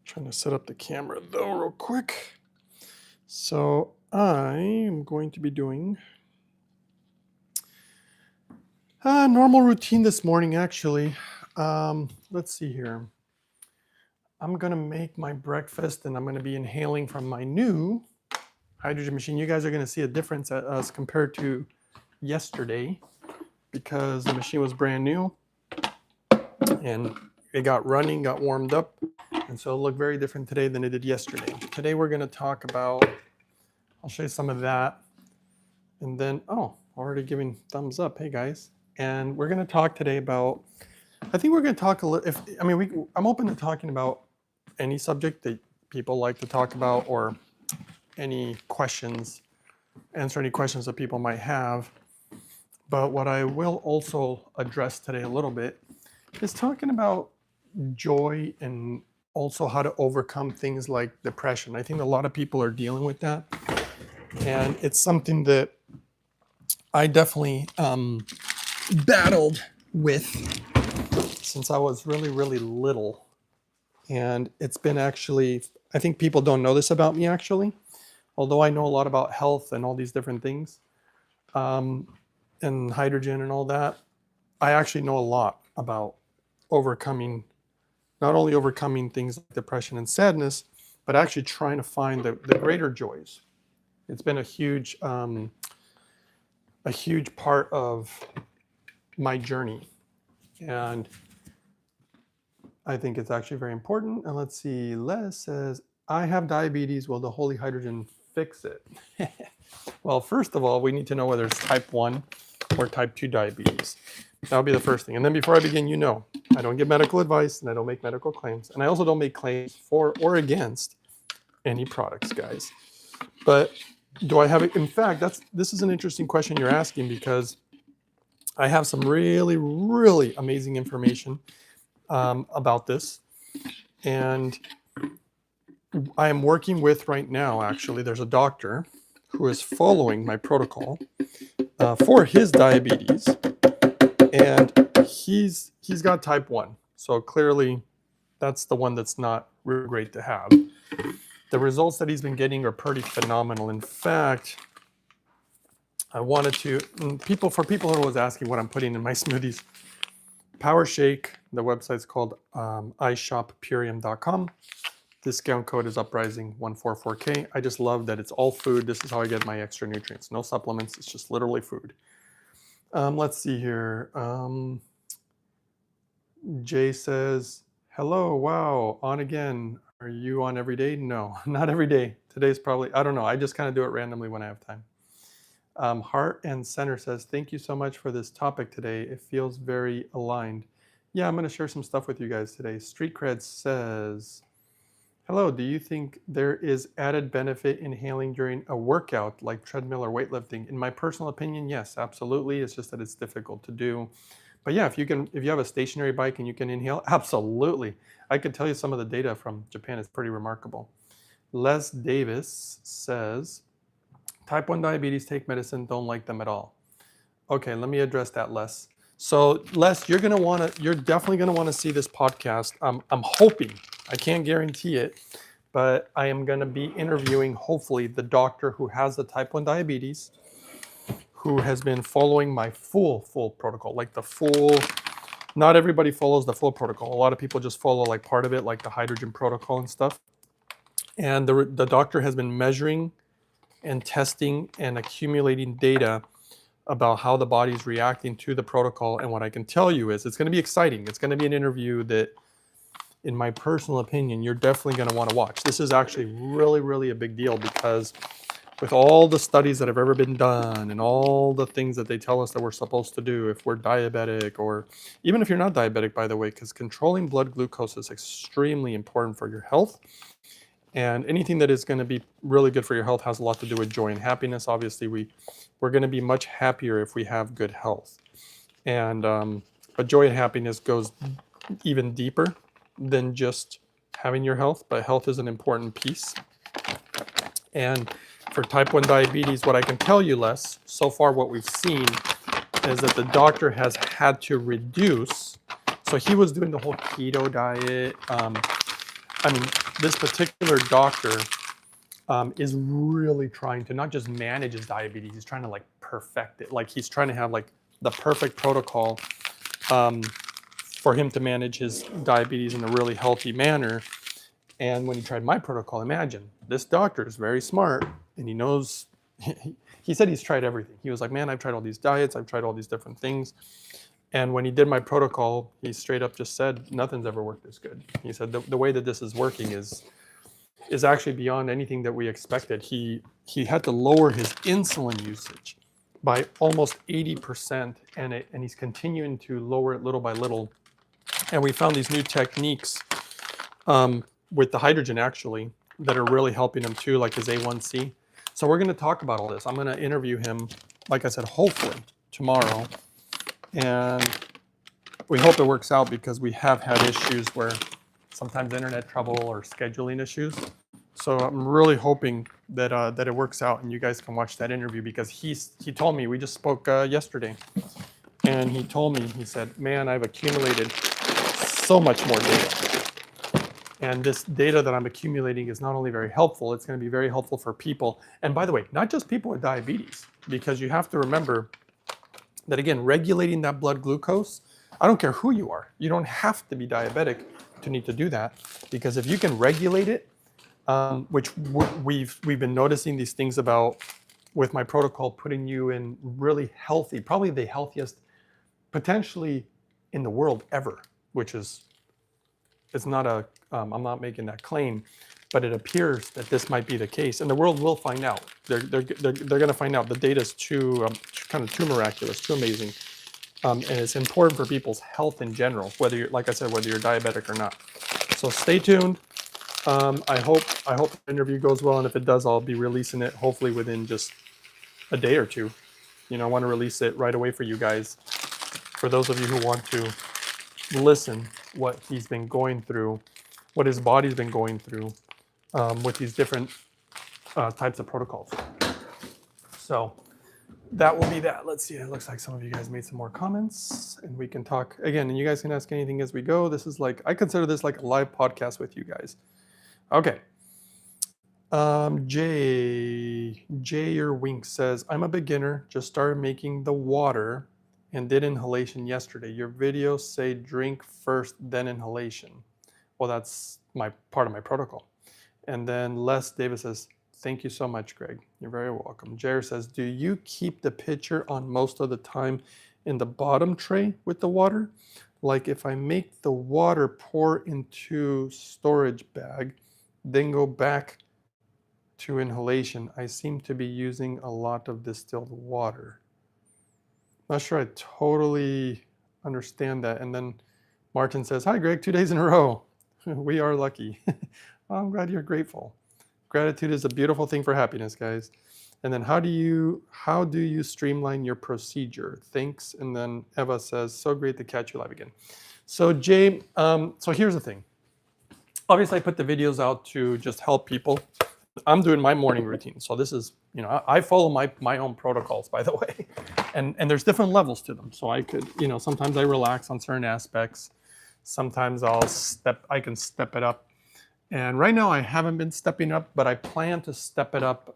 Trying to set up the camera though real quick. So I am going to be doing a normal routine this morning actually. Let's see here. I'm gonna make my breakfast and I'm gonna be inhaling from my new hydrogen machine. You guys are gonna see a difference as compared to yesterday because the machine was brand new and it got running, got warmed up. And so it'll look very different today than it did yesterday. Today we're going to talk about, I'll show you some of that. And then, already giving thumbs up. Hey guys. And we're going to talk today about, I think we're going to talk a little, I'm open to talking about any subject that people like to talk about or any questions, answer any questions that people might have. But what I will also address today a little bit is talking about joy and also how to overcome things like depression. I think a lot of people are dealing with that. And it's something that I definitely battled with since I was really, really little. And it's been actually, I think people don't know this about me actually, although I know a lot about health and all these different things and hydrogen and all that. I actually know a lot about overcoming, not only overcoming things like depression and sadness, but actually trying to find the greater joys. It's been a huge part of my journey. And I think it's actually very important. And let's see, Les says, I have diabetes. Will the holy hydrogen fix it? Well, first of all, we need to know whether it's type 1 or type 2 diabetes. That'll be the first thing. And then before I begin, I don't give medical advice and I don't make medical claims. And I also don't make claims for or against any products, guys. But do I have it? In fact, this is an interesting question you're asking because I have some really, really amazing information about this. And I am working with right now, actually, there's a doctor who is following my protocol for his diabetes. And he's got type 1. So clearly that's the one that's not really great to have. The results that he's been getting are pretty phenomenal. In fact, I wanted to, for people who was asking what I'm putting in my smoothies, Power Shake, the website's called iShopPurium.com. Discount code is Uprising144K. I just love that it's all food. This is how I get my extra nutrients. No supplements, it's just literally food. Let's see here. Jay says, hello, wow, on again. Are you on every day? No, not every day. Today's probably, I don't know. I just kind of do it randomly when I have time. Heart and Center says, thank you so much for this topic today. It feels very aligned. Yeah, I'm going to share some stuff with you guys today. Street Cred says, hello, do you think there is added benefit inhaling during a workout like treadmill or weightlifting? In my personal opinion, yes, absolutely. It's just that it's difficult to do. But yeah, if you have a stationary bike and you can inhale, absolutely. I could tell you some of the data from Japan. It's pretty remarkable. Les Davis says, type 1 diabetes, take medicine, don't like them at all. Okay, let me address that, Les. So Les, you're definitely gonna want to see this podcast. I'm hoping, I can't guarantee it, but I am gonna be interviewing, hopefully, the doctor who has the type 1 diabetes, who has been following my full protocol, like the full, not everybody follows the full protocol. A lot of people just follow like part of it, like the hydrogen protocol and stuff. And the doctor has been measuring and testing and accumulating data about how the body's reacting to the protocol. And what I can tell you is it's going to be exciting. It's going to be an interview that, in my personal opinion, you're definitely going to want to watch. This is actually really, really a big deal because with all the studies that have ever been done and all the things that they tell us that we're supposed to do if we're diabetic, or even if you're not diabetic, by the way, because controlling blood glucose is extremely important for your health. And anything that is going to be really good for your health has a lot to do with joy and happiness. Obviously, we're going to be much happier if we have good health. And but joy and happiness goes even deeper than just having your health. But health is an important piece. And for type 1 diabetes, what I can tell you, Les, so far what we've seen is that the doctor has had to reduce. So he was doing the whole keto diet. I mean, this particular doctor is really trying to not just manage his diabetes, he's trying to like perfect it. Like he's trying to have like the perfect protocol for him to manage his diabetes in a really healthy manner. And when he tried my protocol, imagine, this doctor is very smart and he knows, he said he's tried everything. He was like, man, I've tried all these diets, I've tried all these different things. And when he did my protocol, he straight up just said, nothing's ever worked this good. He said, the way that this is working is actually beyond anything that we expected. He had to lower his insulin usage by almost 80%, and he's continuing to lower it little by little. And we found these new techniques with the hydrogen actually that are really helping him too, like his A1C. So we're going to talk about all this. I'm going to interview him, like I said, hopefully tomorrow. And we hope it works out because we have had issues where sometimes internet trouble or scheduling issues. So I'm really hoping that that it works out and you guys can watch that interview, because he told me, we just spoke yesterday, and he told me, he said, man, I've accumulated so much more data. And this data that I'm accumulating is not only very helpful, it's going to be very helpful for people. And by the way, not just people with diabetes, because you have to remember that, again, regulating that blood glucose, I don't care who you are. You don't have to be diabetic to need to do that, because if you can regulate it, which we've been noticing these things about with my protocol, putting you in really healthy, probably the healthiest potentially in the world ever, which is, it's not a, I'm not making that claim, but it appears that this might be the case, and the world will find out. They're going to find out. The data is too kind of too miraculous, too amazing, and it's important for people's health in general, whether you're, like I said, whether you're diabetic or not. So stay tuned. I hope the interview goes well, and if it does, I'll be releasing it hopefully within just a day or two. You know, I want to release it right away for you guys. For those of you who want to listen what he's been going through, what his body's been going through with these different types of protocols. So that will be that. Let's see, it looks like some of you guys made some more comments, and we can talk again, and you guys can ask anything as we go. This is like, I consider this like a live podcast with you guys. Okay. Jay or Wink says, I'm a beginner, just started making the water and did inhalation yesterday. Your videos say drink first, then inhalation. Well, that's my part of my protocol. And then Les Davis says, thank you so much, Greg. You're very welcome. Jair says, do you keep the pitcher on most of the time in the bottom tray with the water? Like if I make the water pour into storage bag, then go back to inhalation, I seem to be using a lot of distilled water. Not sure I totally understand that. And then Martin says, hi, Greg, 2 days in a row. We are lucky. Well, I'm glad you're grateful. Gratitude is a beautiful thing for happiness, guys. And then how do you streamline your procedure? Thanks. And then Eva says, so great to catch you live again. So Jay, so here's the thing. Obviously, I put the videos out to just help people. I'm doing my morning routine. So this is, you know, I follow my own protocols, by the way. And there's different levels to them. So I could, you know, sometimes I relax on certain aspects. Sometimes I can step it up. And right now I haven't been stepping up, but I plan to step it up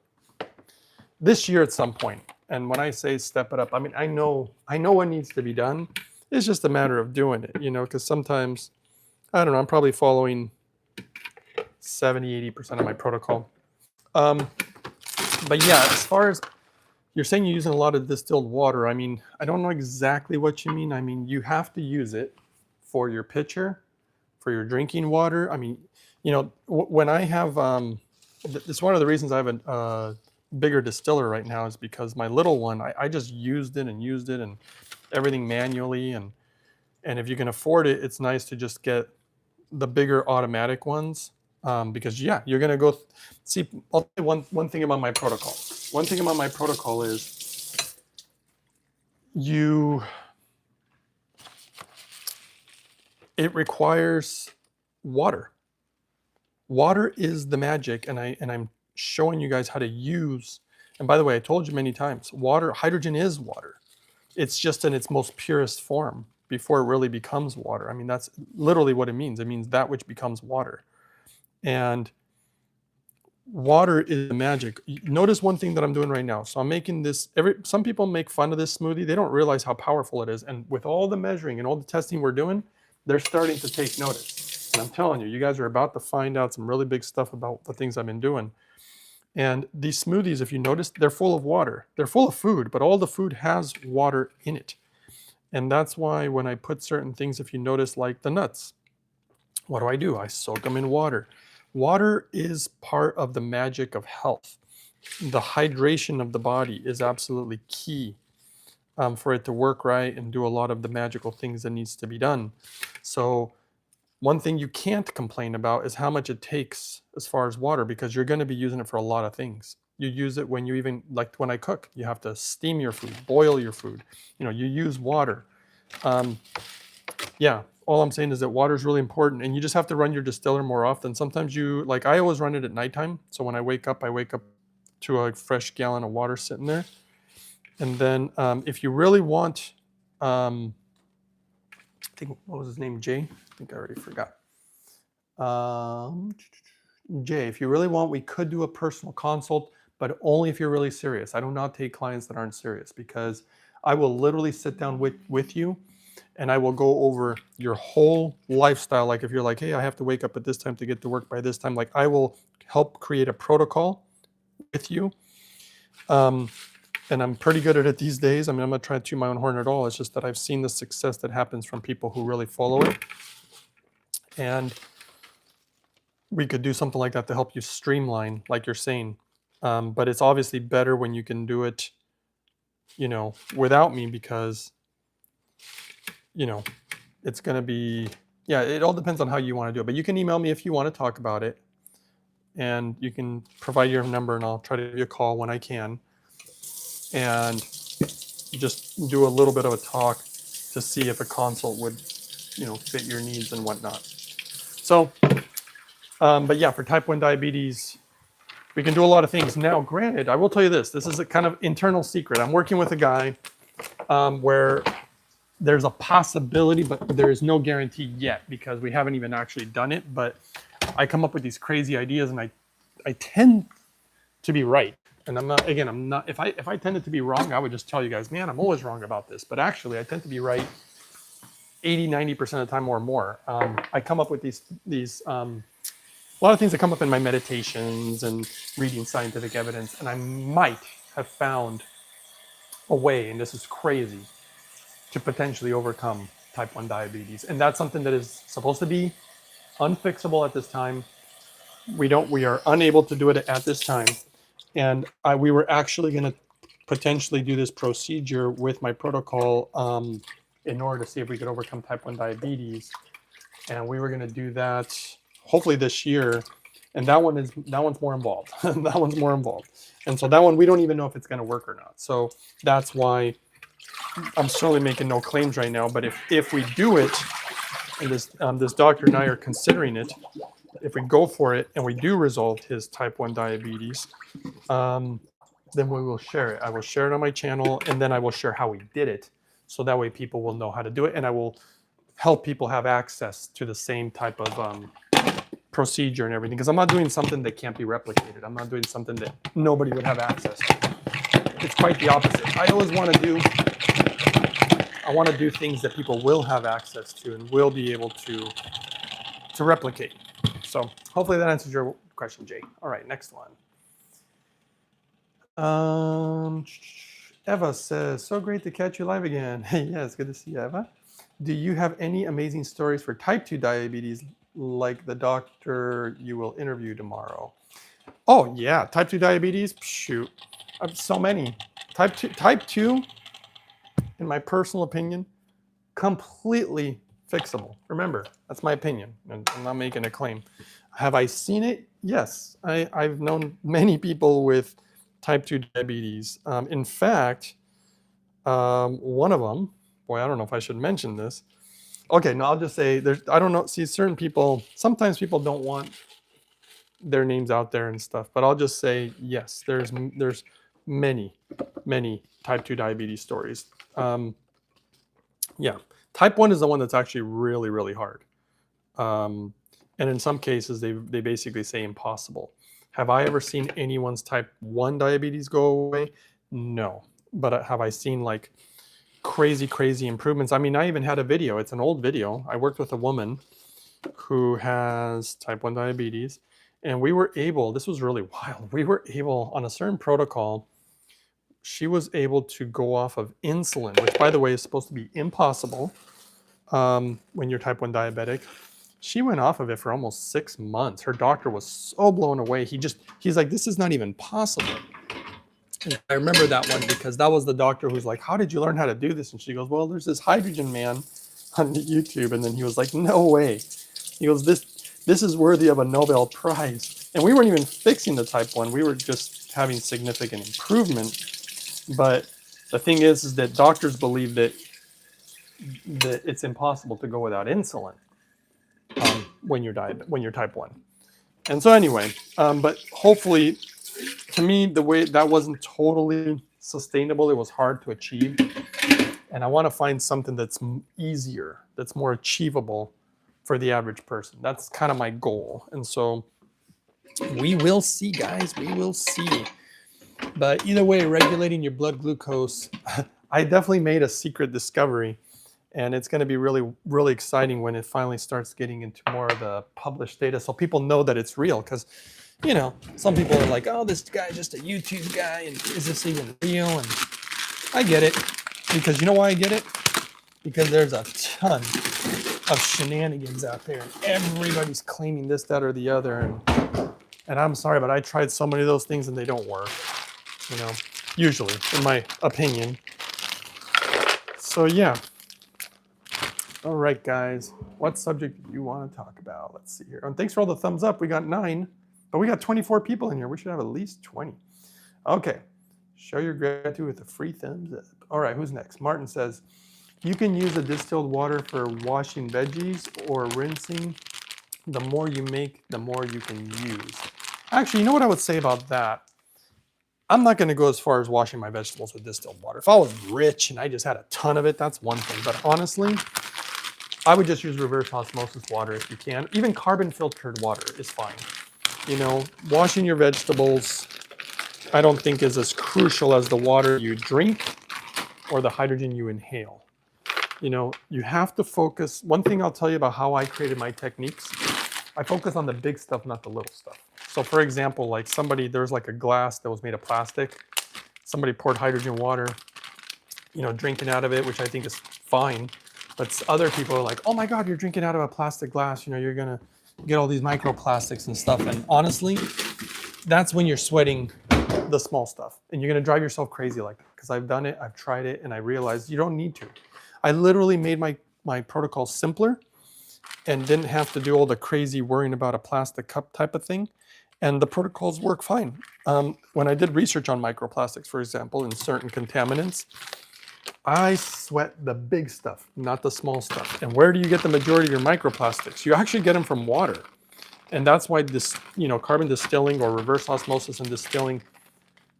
this year at some point. And when I say step it up, I mean, I know what needs to be done. It's just a matter of doing it, you know, because sometimes, I don't know, I'm probably following 70-80% of my protocol. But yeah, as far as you're saying you're using a lot of distilled water, I mean, I don't know exactly what you mean. I mean, you have to use it for your pitcher, for your drinking water. I mean, you know, when I have, it's one of the reasons I have a bigger distiller right now is because my little one, I just used it and everything manually. And if you can afford it, it's nice to just get the bigger automatic ones. Because yeah, you're gonna go see. I'll tell you one thing about my protocol. One thing about my protocol is it requires water. Water is the magic, and I'm showing you guys how to use. And by the way, I told you many times, hydrogen is water. It's just in its most purest form before it really becomes water. I mean, that's literally what it means. It means that which becomes water. And water is the magic. Notice one thing that I'm doing right now. So I'm making this, some people make fun of this smoothie. They don't realize how powerful it is. And with all the measuring and all the testing we're doing, they're starting to take notice. And I'm telling you, you guys are about to find out some really big stuff about the things I've been doing. And these smoothies, if you notice, they're full of water. They're full of food, but all the food has water in it. And that's why when I put certain things, if you notice, like the nuts, what do? I soak them in water. Water is part of the magic of health. The hydration of the body is absolutely key for it to work right and do a lot of the magical things that needs to be done. So one thing you can't complain about is how much it takes as far as water, because you're going to be using it for a lot of things. You use it when you even, like when I cook, you have to steam your food, boil your food. You use water. Yeah, all I'm saying is that water is really important, and you just have to run your distiller more often. Sometimes I always run it at nighttime. So when I wake up to a fresh gallon of water sitting there. And then if you really want, I think, what was his name? Jay? I think I already forgot. Jay, if you really want, we could do a personal consult, but only if you're really serious. I do not take clients that aren't serious, because I will literally sit down with you and I will go over your whole lifestyle. Like if you're like, hey, I have to wake up at this time to get to work by this time, like I will help create a protocol with you. And I'm pretty good at it these days. I mean, I'm not trying to toot my own horn at all. It's just that I've seen the success that happens from people who really follow it. And we could do something like that to help you streamline, like you're saying. But it's obviously better when you can do it, without me, because, it's going to be, it all depends on how you want to do it. But you can email me if you want to talk about it. And you can provide your number and I'll try to give you a call when I can. And just do a little bit of a talk to see if a consult would, fit your needs and whatnot. So, but yeah, for type 1 diabetes, we can do a lot of things. Now, granted, I will tell you this is a kind of internal secret. I'm working with a guy where there's a possibility, but there is no guarantee yet, because we haven't even actually done it. But I come up with these crazy ideas, and I tend to be right. And I'm not, if I tended to be wrong, I would just tell you guys, man, I'm always wrong about this. But actually, I tend to be right 80, 90% of the time or more. I come up with these a lot of things that come up in my meditations and reading scientific evidence, and I might have found a way, and this is crazy, to potentially overcome type 1 diabetes. And that's something that is supposed to be unfixable at this time. We are unable to do it at this time. And we were actually going to potentially do this procedure with my protocol in order to see if we could overcome type 1 diabetes. And we were going to do that hopefully this year. And that one's more involved. That one's more involved. And so that one, we don't even know if it's going to work or not. So that's why I'm certainly making no claims right now. But if we do it, and this doctor and I are considering it, if we go for it and we do resolve his type 1 diabetes, then we will share it. I will share it on my channel, and then I will share how we did it. So that way people will know how to do it, and I will help people have access to the same type of procedure and everything. Because I'm not doing something that can't be replicated. I'm not doing something that nobody would have access to. It's quite the opposite. I always want to do things that people will have access to and will be able to replicate. So hopefully that answers your question, Jay. All right, next one. Eva says, so great to catch you live again. Yeah, it's good to see you, Eva. Do you have any amazing stories for type 2 diabetes, like the doctor you will interview tomorrow? Oh yeah, type 2 diabetes, shoot, so many. Type 2, in my personal opinion, completely fixable. Remember, that's my opinion, and I'm not making a claim. Have I seen it? Yes, I've known many people with type 2 diabetes. In fact, one of them, boy, I don't know if I should mention this. Okay, no, I'll just say I don't know. See, certain people, sometimes people don't want their names out there and stuff, but I'll just say, yes, there's many type 2 diabetes stories. Yeah, type 1 is the one that's actually really, really hard. And in some cases, they basically say impossible. Have I ever seen anyone's type 1 diabetes go away? No. But have I seen like crazy improvements? I mean, I even had a video. It's an old video. I worked with a woman who has type 1 diabetes, and we were able, this was really wild. We were able, on a certain protocol, she was able to go off of insulin, which, by the way, is supposed to be impossible when you're type 1 diabetic. She went off of it for almost 6 months. Her doctor was so blown away. He's like, this is not even possible. And I remember that one because that was the doctor who's like, how did you learn how to do this? And she goes, well, there's this hydrogen man on YouTube. And then he was like, no way. He goes, this is worthy of a Nobel Prize. And we weren't even fixing the type 1. We were just having significant improvement. But the thing is that doctors believe that it's impossible to go without insulin when you're type 1. And so anyway, but hopefully, to me, the way that wasn't totally sustainable, it was hard to achieve. And I want to find something that's easier, that's more achievable for the average person. That's kind of my goal. And so we will see, guys, we will see. But either way, regulating your blood glucose, I definitely made a secret discovery. And it's going to be really exciting when it finally starts getting into more of the published data, so people know that it's real. Because, you know, some people are like, oh, this guy's just a YouTube guy, and is this even real? And I get it. Because you know why I get it? Because there's a ton of shenanigans out there, and everybody's claiming this, that, or the other. And I'm sorry, but I tried so many of those things, and they don't work. You know, usually, in my opinion. So yeah. All right, guys, what subject do you want to talk about? Let's see here. And thanks for all the thumbs up. We got 9, but we got 24 people in here. We should have at least 20. Okay, show your gratitude with a free thumbs up. All right, who's next? Martin says, you can use the distilled water for washing veggies or rinsing. The more you make, the more you can use. Actually, you know what I would say about that? I'm not going to go as far as washing my vegetables with distilled water. If I was rich and I just had a ton of it, that's one thing. But honestly, I would just use reverse osmosis water if you can. Even carbon filtered water is fine. You know, washing your vegetables, I don't think is as crucial as the water you drink or the hydrogen you inhale. You know, you have to focus. One thing I'll tell you about how I created my techniques, I focus on the big stuff, not the little stuff. So for example, like there's like a glass that was made of plastic. Somebody poured hydrogen water, you know, drinking out of it, which I think is fine. But other people are like, oh my God, you're drinking out of a plastic glass. You know, you're going to get all these microplastics and stuff. And honestly, that's when you're sweating the small stuff. And you're going to drive yourself crazy like that. Because I've done it, I've tried it, and I realized you don't need to. I literally made my protocol simpler and didn't have to do all the crazy worrying about a plastic cup type of thing. And the protocols work fine. When I did research on microplastics, for example, and certain contaminants, I sweat the big stuff, not the small stuff. And where do you get the majority of your microplastics? You actually get them from water. And that's why this, you know, carbon distilling or reverse osmosis and distilling,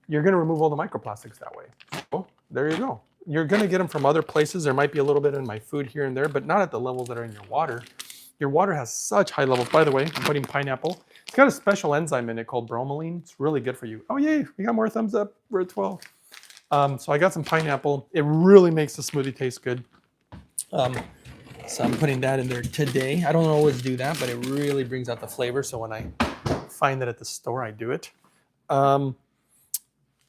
you're going to remove all the microplastics that way. So there you go. You're going to get them from other places. There might be a little bit in my food here and there, but not at the levels that are in your water. Your water has such high levels. By the way, I'm putting pineapple. It's got a special enzyme in it called bromelain. It's really good for you. Oh, yay. We got more thumbs up. We're at 12. So I got some pineapple. It really makes the smoothie taste good. So I'm putting that in there today. I don't always do that, but it really brings out the flavor. So when I find that at the store, I do it.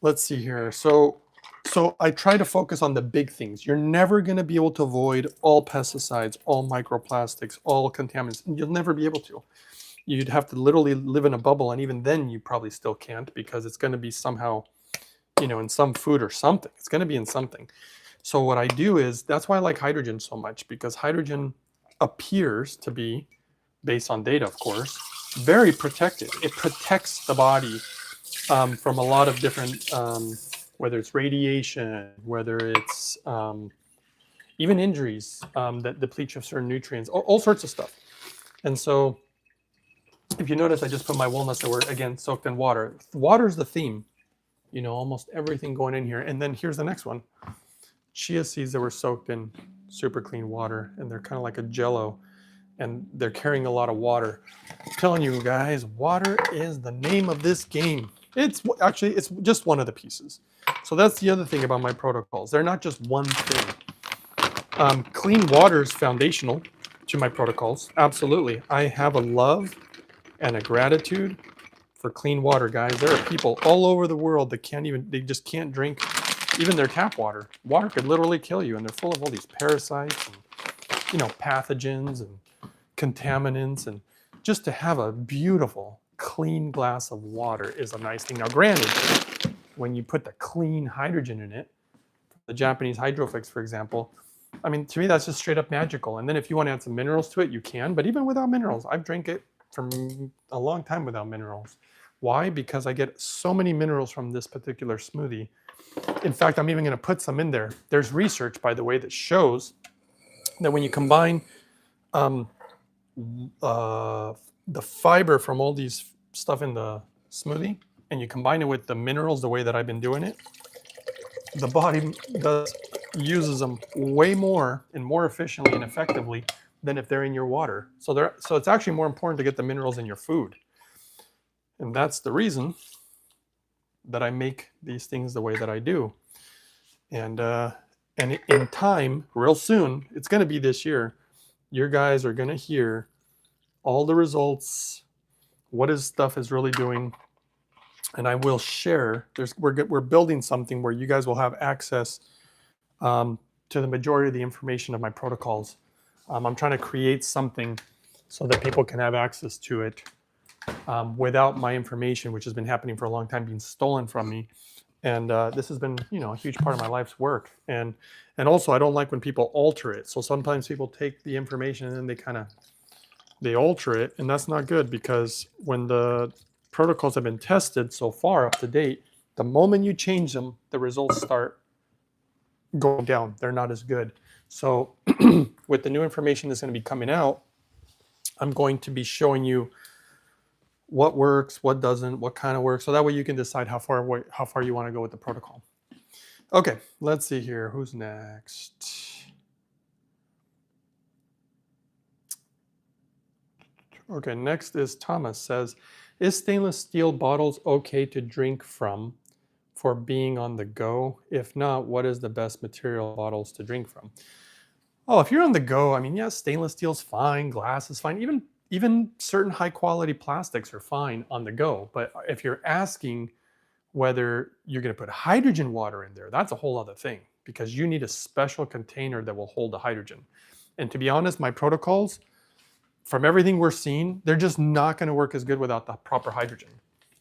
Let's see here. So I try to focus on the big things. You're never going to be able to avoid all pesticides, all microplastics, all contaminants. You'll never be able to. You'd have to literally live in a bubble. And even then, you probably still can't, because it's going to be somehow, you know, in some food or something. It's going to be in something. So what I do is, that's why I like hydrogen so much, because hydrogen appears to be, based on data, of course, very protective. It protects the body from a lot of different, whether it's radiation, whether it's even injuries that deplete you of certain nutrients, all sorts of stuff. And so if you notice, I just put my walnuts that were, again, soaked in water. Water is the theme. You know, almost everything going in here. And then here's the next one. Chia seeds that were soaked in super clean water, and they're kind of like a jello. and they're carrying a lot of water. I'm telling you guys, water is the name of this game. It's actually, it's just one of the pieces. So that's the other thing about my protocols. They're not just one thing. Clean water is foundational to my protocols. Absolutely. I have a love and a gratitude for clean water, guys. There are people all over the world that they just can't drink even their tap water. Water could literally kill you, and they're full of all these parasites and, pathogens and contaminants. And just to have a beautiful, clean glass of water is a nice thing. Now, granted, when you put the clean hydrogen in it, the Japanese Hydrofix, for example, I mean, to me, that's just straight up magical. And then if you want to add some minerals to it, you can. But even without minerals, I've drank it for a long time without minerals. Why? Because I get so many minerals from this particular smoothie. In fact, I'm even going to put some in there. There's research, by the way, that shows that when you combine the fiber from all these stuff in the smoothie and you combine it with the minerals the way that I've been doing it, the body uses them way more and more efficiently and effectively than if they're in your water. So it's actually more important to get the minerals in your food. And that's the reason that I make these things the way that I do. And in time, real soon, it's going to be this year, you guys are going to hear all the results, what his stuff is really doing. And I will share, we're building something where you guys will have access to the majority of the information of my protocols. I'm trying to create something so that people can have access to it without my information, which has been happening for a long time, being stolen from me. And this has been, a huge part of my life's work. And also, I don't like when people alter it. So sometimes people take the information and then they alter it, and that's not good, because when the protocols have been tested so far up to date, the moment you change them, the results start going down. They're not as good. So with the new information that's going to be coming out, I'm going to be showing you what works, what doesn't, what kind of works, so that way you can decide how far you want to go with the protocol. Okay, let's see here. Who's next? Okay, next is Thomas. Says, is stainless steel bottles okay to drink from for being on the go? If not, what is the best material bottles to drink from? Oh, if you're on the go, I mean, yeah, stainless steel's fine, glass is fine, even certain high quality plastics are fine on the go. But if you're asking whether you're going to put hydrogen water in there, that's a whole other thing, because you need a special container that will hold the hydrogen. And to be honest, my protocols, from everything we're seeing, they're just not going to work as good without the proper hydrogen.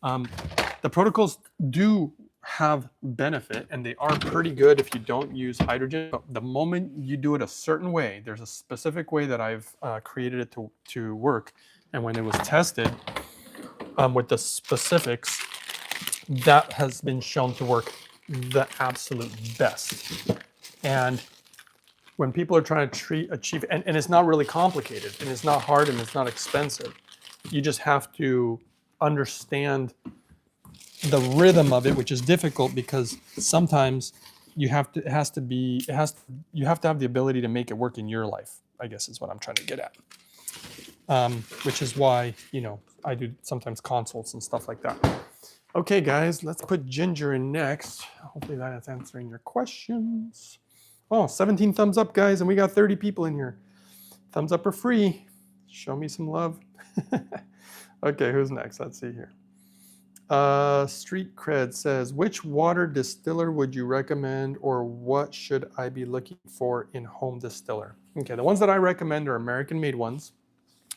The protocols do have benefit, and they are pretty good if you don't use hydrogen. But the moment you do it a certain way, there's a specific way that I've created it to work. And when it was tested with the specifics, that has been shown to work the absolute best. And when people are trying to achieve, and it's not really complicated, and it's not hard, and it's not expensive. You just have to understand the rhythm of it, which is difficult, because sometimes you have to have the ability to make it work in your life, I guess is what I'm trying to get at. Which is why, I do sometimes consults and stuff like that. Okay, guys, let's put Ginger in next. Hopefully that is answering your questions. Oh, 17 thumbs up, guys, and we got 30 people in here. Thumbs up are free. Show me some love. Okay, who's next? Let's see here. Street Cred says, which water distiller would you recommend, or what should I be looking for in home distiller? Okay, the ones that I recommend are American-made ones.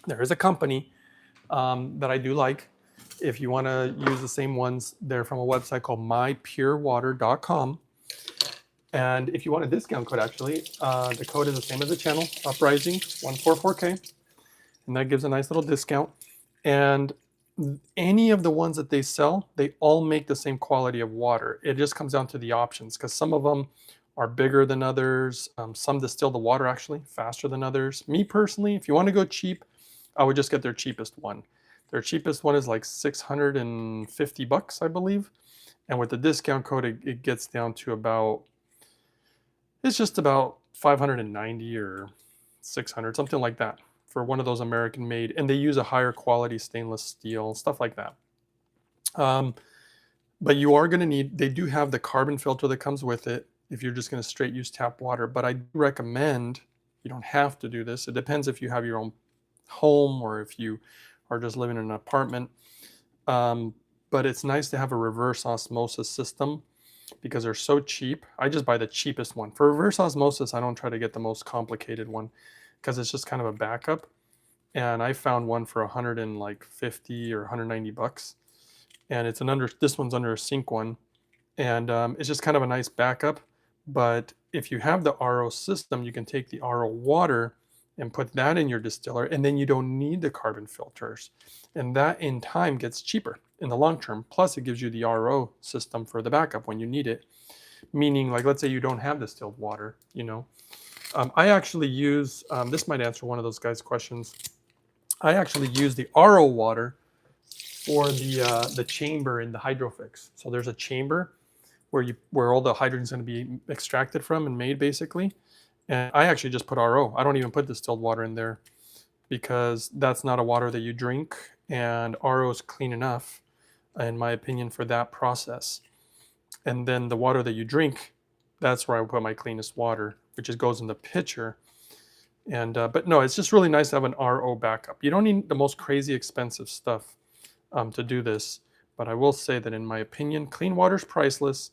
There is a company that I do like. If you want to use the same ones, they're from a website called mypurewater.com. And if you want a discount code, actually, the code is the same as the channel, Uprising144K. And that gives a nice little discount. And any of the ones that they sell, they all make the same quality of water. It just comes down to the options, because some of them are bigger than others. Some distill the water actually faster than others. Me personally, if you want to go cheap, I would just get their cheapest one. Their cheapest one is like $650, I believe. And with the discount code, it gets down to about, it's just about 590 or 600, something like that for one of those American made, and they use a higher quality stainless steel, stuff like that. But you are going to need, they do have the carbon filter that comes with it if you're just going to straight use tap water. But I recommend, you don't have to do this. It depends if you have your own home or if you are just living in an apartment. But it's nice to have a reverse osmosis system because they're so cheap. I just buy the cheapest one. For reverse osmosis, I don't try to get the most complicated one because it's just kind of a backup. And I found one for 150 or 190 bucks. And it's this one's under a sink one. And it's just kind of a nice backup. But if you have the RO system, you can take the RO water and put that in your distiller, and then you don't need the carbon filters. And that in time gets cheaper in the long term. Plus it gives you the RO system for the backup when you need it. Meaning, like, let's say you don't have distilled water, you know. I actually use, this might answer one of those guys' questions. I actually use the RO water for the chamber in the Hydrofix. So there's a chamber where all the hydrogen is going to be extracted from and made, basically. And I actually just put RO. I don't even put distilled water in there because that's not a water that you drink, and RO is clean enough, in my opinion, for that process. And then the water that you drink, that's where I put my cleanest water, which just goes in the pitcher. And but no, it's just really nice to have an RO backup. You don't need the most crazy expensive stuff to do this, but I will say that in my opinion, clean water is priceless,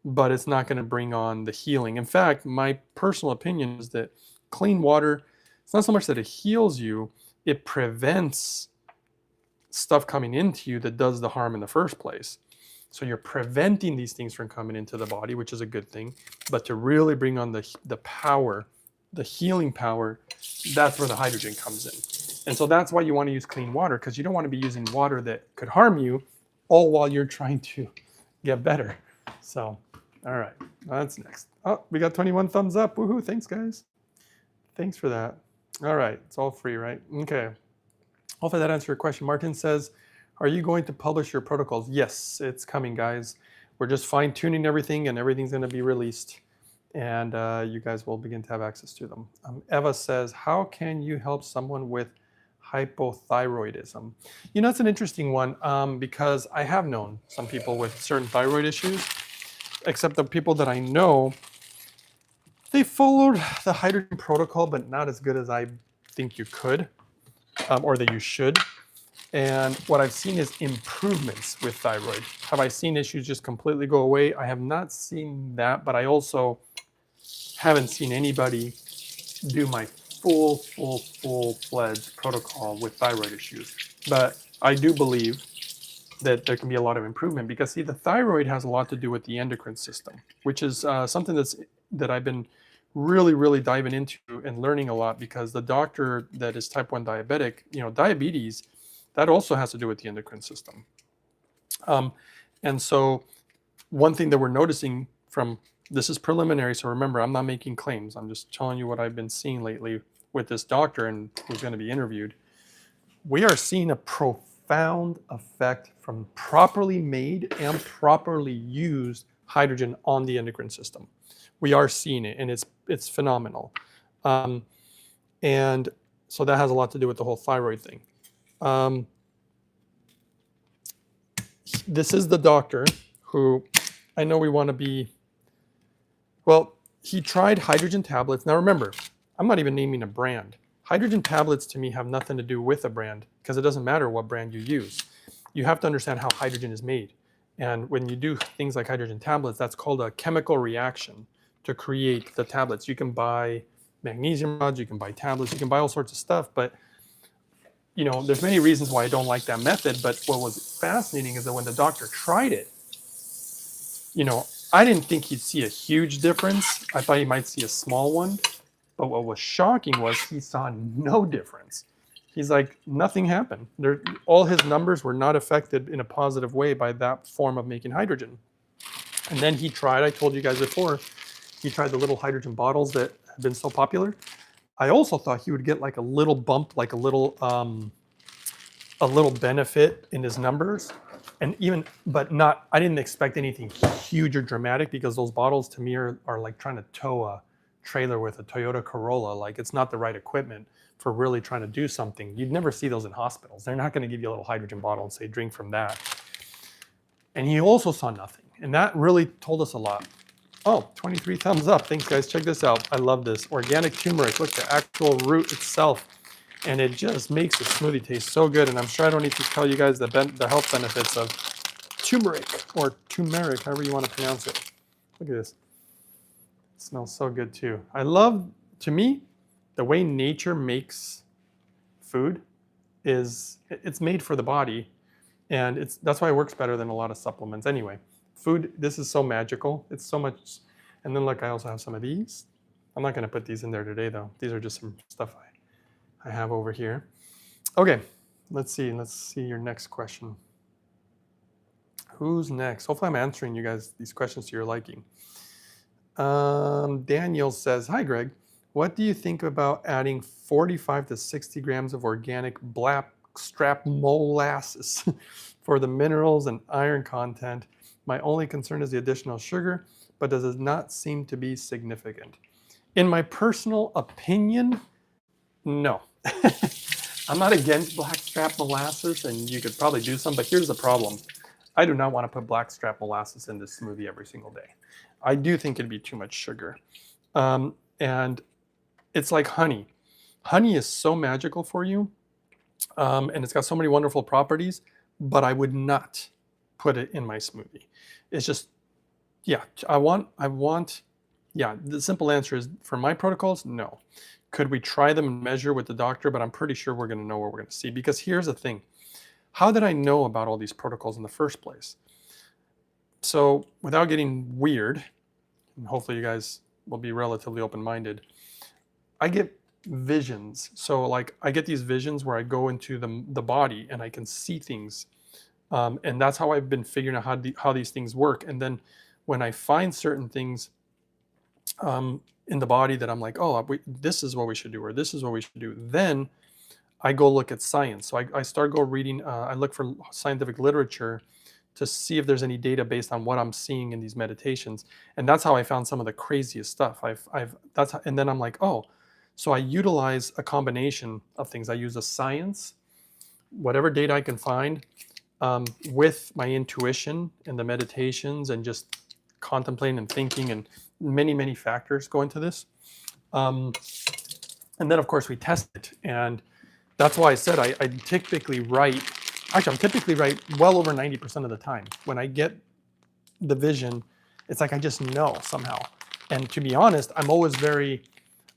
but it's not going to bring on the healing. In fact, my personal opinion is that clean water, it's not so much that it heals you, it prevents stuff coming into you that does the harm in the first place. So you're preventing these things from coming into the body, which is a good thing. But to really bring on the power, the healing power, that's where the hydrogen comes in. And so that's why you want to use clean water, because you don't want to be using water that could harm you, all while you're trying to get better. So, all right, that's next. Oh, we got 21 thumbs up. Woohoo, thanks guys. Thanks for that. All right, it's all free, right? Okay. Hopefully that answered your question. Martin says, are you going to publish your protocols? Yes, it's coming, guys. We're just fine tuning everything, and everything's going to be released. And you guys will begin to have access to them. Eva says, how can you help someone with hypothyroidism? You know, it's an interesting one because I have known some people with certain thyroid issues, except the people that I know, they followed the hydrogen protocol, but not as good as I think you could or that you should. And what I've seen is improvements with thyroid. Have I seen issues just completely go away? I have not seen that, but I also haven't seen anybody do my full-fledged protocol with thyroid issues. But I do believe that there can be a lot of improvement because, see, the thyroid has a lot to do with the endocrine system, which is something that I've been really diving into and learning a lot, because the doctor that is type 1 diabetic, you know, diabetes, that also has to do with the endocrine system. And so one thing that we're noticing from, this is preliminary, so remember, I'm not making claims. I'm just telling you what I've been seeing lately with this doctor and who's going to be interviewed. We are seeing a profound effect from properly made and properly used hydrogen on the endocrine system. We are seeing it, and it's phenomenal. And so that has a lot to do with the whole thyroid thing. This is the doctor who, I know we want to be, well, he tried hydrogen tablets. Now remember, I'm not even naming a brand. Hydrogen tablets to me have nothing to do with a brand, because it doesn't matter what brand you use. You have to understand how hydrogen is made. And when you do things like hydrogen tablets, that's called a chemical reaction to create the tablets. You can buy magnesium rods, you can buy tablets, you can buy all sorts of stuff, but you know, there's many reasons why I don't like that method. But what was fascinating is that when the doctor tried it, you know, I didn't think he'd see a huge difference. I thought he might see a small one. But what was shocking was he saw no difference. He's like, nothing happened. All his numbers were not affected in a positive way by that form of making hydrogen. And then he tried, I told you guys before, he tried the little hydrogen bottles that have been so popular. I also thought he would get like a little bump, like a little benefit in his numbers, and even, but not, I didn't expect anything huge or dramatic, because those bottles to me are like trying to tow a trailer with a Toyota Corolla. Like, it's not the right equipment. for really trying to do something. You'd never see those in hospitals. They're not going to give you a little hydrogen bottle and say, drink from that. And he also saw nothing. And that really told us a lot. Oh, 23 thumbs up. Thanks, guys. Check this out. I love this. Organic turmeric. Look, the actual root itself. And it just makes the smoothie taste so good. And I'm sure I don't need to tell you guys the health benefits of turmeric or turmeric, however you want to pronounce it. Look at this. It smells so good too. I love, to me, the way nature makes food is, it's made for the body. And that's why it works better than a lot of supplements. Anyway, food, this is so magical. It's so much. And then look, I also have some of these. I'm not going to put these in there today though. These are just some stuff I have over here. Okay, let's see your next question. Who's next? Hopefully I'm answering you guys these questions to your liking. Daniel says, hi Greg, what do you think about adding 45 to 60 grams of organic blackstrap molasses for the minerals and iron content? My only concern is the additional sugar, but does not seem to be significant. In my personal opinion, no. I'm not against blackstrap molasses, and you could probably do some, but here's the problem. I do not want to put blackstrap molasses in this smoothie every single day. I do think it'd be too much sugar. And it's like honey. Honey is so magical for you, and it's got so many wonderful properties, but I would not put it in my smoothie. It's just, yeah, yeah, the simple answer is, for my protocols, no. Could we try them and measure with the doctor? But I'm pretty sure we're going to know what we're going to see. Because here's the thing. How did I know about all these protocols in the first place? So without getting weird, and hopefully you guys will be relatively open-minded, I get visions. So like I get these visions where I go into the body and I can see things. And that's how I've been figuring out how these things work. And then when I find certain things in the body that I'm like, oh, this is what we should do, or this is what we should do, then I go look at science. So I start reading, I look for scientific literature to see if there's any data based on what I'm seeing in these meditations. And that's how I found some of the craziest stuff. And then I'm like, oh, so I utilize a combination of things. I use the science, whatever data I can find, with my intuition and the meditations and just contemplating and thinking, and many, many factors go into this. And then of course we test it. And that's why I said I typically write, actually I'm typically right well over 90% of the time. When I get the vision, it's like I just know somehow. And to be honest, I'm always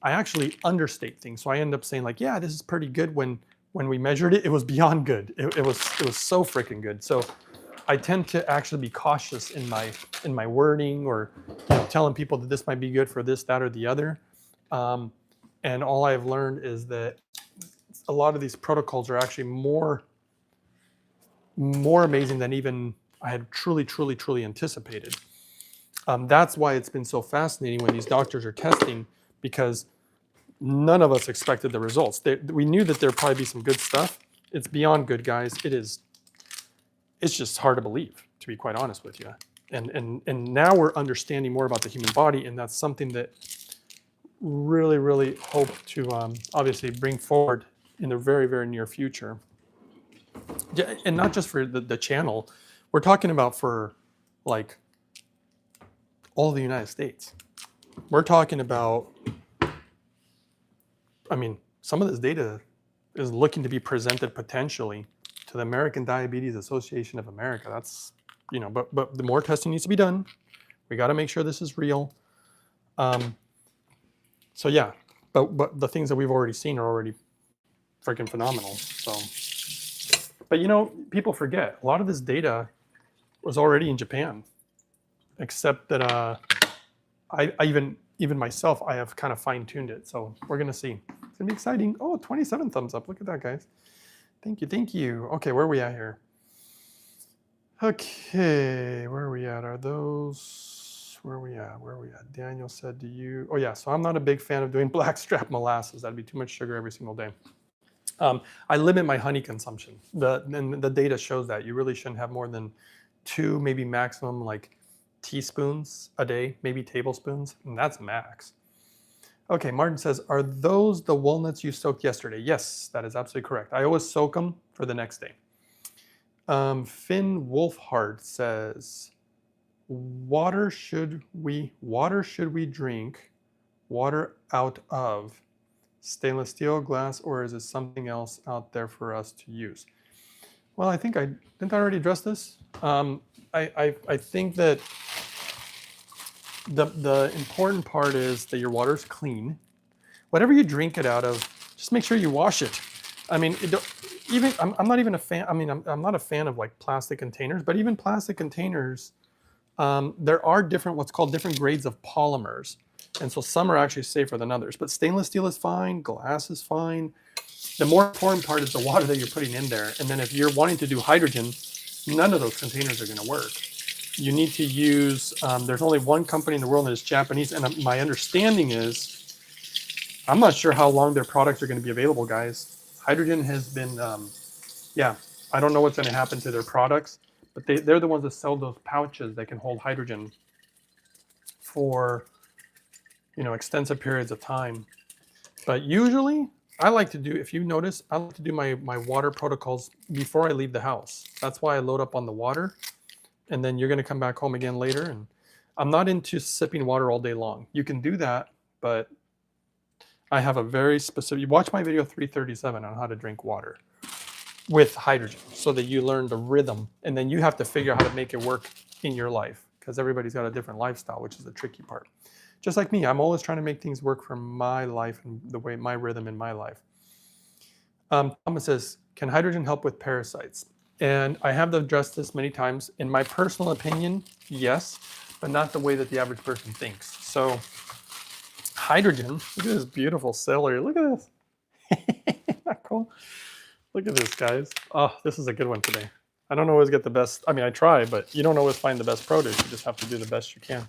I actually understate things. So I end up saying like, yeah, this is pretty good. When we measured it, it was beyond good. It was so freaking good. So I tend to actually be cautious in my wording, or telling people that this might be good for this, that, or the other. And all I've learned is that a lot of these protocols are actually more amazing than even I had truly anticipated. That's why it's been so fascinating when these doctors are testing, because none of us expected the results. We knew that there'd probably be some good stuff. It's beyond good, guys. It's just hard to believe, to be quite honest with you. And now we're understanding more about the human body, and that's something that really hope to obviously bring forward in the very near future. And not just for the channel, we're talking about for like all the United States. We're talking about, I mean, some of this data is looking to be presented potentially to the American Diabetes Association of America. That's, but the more testing needs to be done. We got to make sure this is real. So yeah, but the things that we've already seen are already freaking phenomenal. So, but people forget a lot of this data was already in Japan, except that I even myself, I have kind of fine-tuned it. So we're gonna see. It's gonna be exciting. Oh, 27 thumbs up. Look at that, guys. Thank you. Okay, where are we at here? Okay, where are we at? Are those, where are we at? Daniel said, oh yeah, so I'm not a big fan of doing blackstrap molasses. That'd be too much sugar every single day. I limit my honey consumption. The data shows that you really shouldn't have more than 2, maybe maximum like teaspoons a day, maybe tablespoons, and that's max. Okay, Martin says, are those the walnuts you soaked yesterday? Yes, that is absolutely correct. I always soak them for the next day. Finn Wolfhard says, water should we drink water out of stainless steel, glass, or is it something else out there for us to use? Well, I think didn't I already address this? I think that the important part is that your water is clean. Whatever you drink it out of, just make sure you wash it. I mean, I'm not even a fan. I mean, I'm not a fan of like plastic containers, but even plastic containers, there are what's called different grades of polymers. And so some are actually safer than others, but stainless steel is fine, glass is fine. The more important part is the water that you're putting in there. And then if you're wanting to do hydrogen, none of those containers are going to work. You need to use, there's only one company in the world that is Japanese, and my understanding is, I'm not sure how long their products are going to be available, guys. Hydrogen has been, yeah, I don't know what's going to happen to their products, but they're the ones that sell those pouches that can hold hydrogen for, extensive periods of time. But usually, I like to do, if you notice, I like to do my water protocols before I leave the house. That's why I load up on the water, and then you're going to come back home again later. And I'm not into sipping water all day long. You can do that, but I have a very specific, you watch my video 337 on how to drink water with hydrogen so that you learn the rhythm, and then you have to figure out how to make it work in your life, because everybody's got a different lifestyle, which is the tricky part. Just like me, I'm always trying to make things work for my life and the way my rhythm in my life. Thomas says, can hydrogen help with parasites? And I have addressed this many times. In my personal opinion, yes, but not the way that the average person thinks. So hydrogen, look at this beautiful celery. Look at this. Isn't that cool? Look at this, guys. Oh, this is a good one today. I don't always get the best. I mean, I try, but you don't always find the best produce. You just have to do the best you can.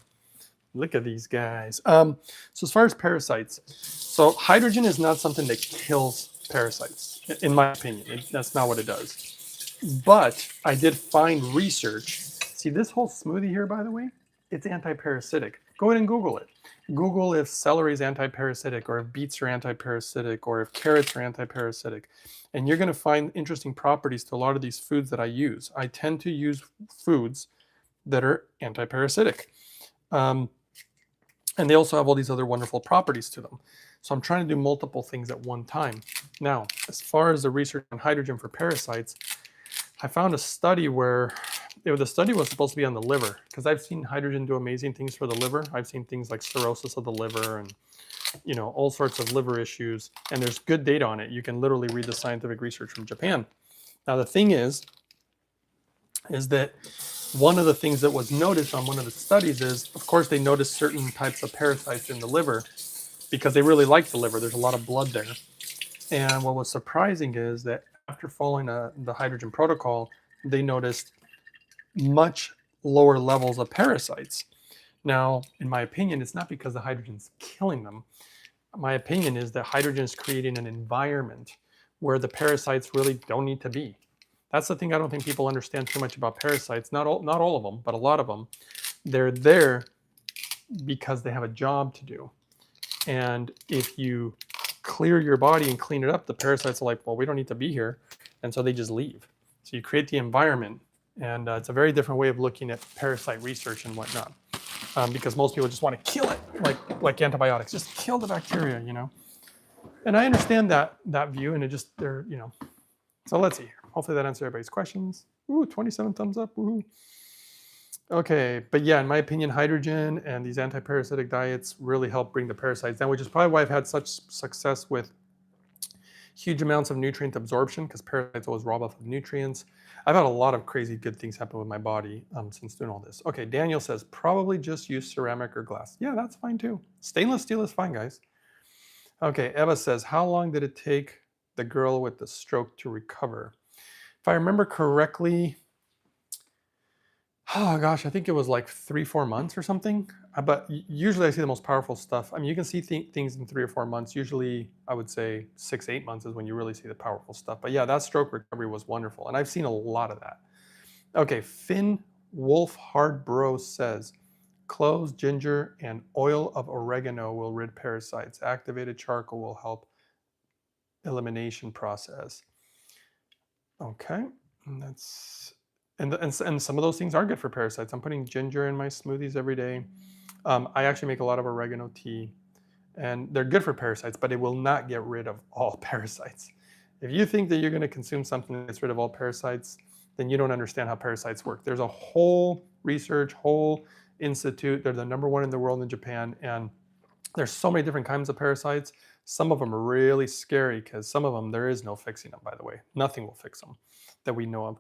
Look at these guys. So as far as parasites, so hydrogen is not something that kills parasites, in my opinion. That's not what it does. But I did find research. See this whole smoothie here, by the way, it's anti-parasitic. Go ahead and Google it. Google if celery is anti-parasitic, or if beets are anti-parasitic, or if carrots are anti-parasitic. And you're going to find interesting properties to a lot of these foods that I use. I tend to use foods that are anti-parasitic. And they also have all these other wonderful properties to them. So I'm trying to do multiple things at one time. Now, as far as the research on hydrogen for parasites, I found a study where the study was supposed to be on the liver, because I've seen hydrogen do amazing things for the liver. I've seen things like cirrhosis of the liver and all sorts of liver issues, and there's good data on it. You can literally read the scientific research from Japan. Now the thing is that one of the things that was noticed on one of the studies is, of course, they noticed certain types of parasites in the liver because they really like the liver. There's a lot of blood there. And what was surprising is that after following the hydrogen protocol, they noticed much lower levels of parasites. Now, in my opinion, it's not because the hydrogen's killing them. My opinion is that hydrogen is creating an environment where the parasites really don't need to be. That's the thing I don't think people understand too much about parasites. Not all of them, but a lot of them. They're there because they have a job to do. And if you clear your body and clean it up, the parasites are like, well, we don't need to be here. And so they just leave. So you create the environment. And it's a very different way of looking at parasite research and whatnot. Because most people just want to kill it, like antibiotics. Just kill the bacteria, And I understand that view, and So let's see here. Hopefully that answers everybody's questions. Ooh, 27 thumbs up. Woohoo. Okay, but yeah, in my opinion, hydrogen and these anti-parasitic diets really help bring the parasites down, which is probably why I've had such success with huge amounts of nutrient absorption, because parasites always rob off of nutrients. I've had a lot of crazy good things happen with my body since doing all this. Okay, Daniel says, probably just use ceramic or glass. Yeah, that's fine too. Stainless steel is fine, guys. Okay, Eva says, how long did it take the girl with the stroke to recover? If I remember correctly, oh gosh, I think it was like 3-4 months or something. But usually I see the most powerful stuff. I mean, you can see things in 3 or 4 months. Usually I would say 6-8 months is when you really see the powerful stuff. But yeah, that stroke recovery was wonderful. And I've seen a lot of that. Okay, Finn Wolf Hardbro says, Cloves, ginger, and oil of oregano will rid parasites. Activated charcoal will help elimination process. Okay, and that's and some of those things are good for parasites. I'm putting ginger in my smoothies every day. I actually make a lot of oregano tea, and they're good for parasites, but it will not get rid of all parasites. If you think that you're going to consume something that gets rid of all parasites, then you don't understand how parasites work. There's a whole research, whole institute. They're the #1 in the world in Japan, and there's so many different kinds of parasites. Some of them are really scary because some of them, there is no fixing them, by the way. Nothing will fix them that we know of.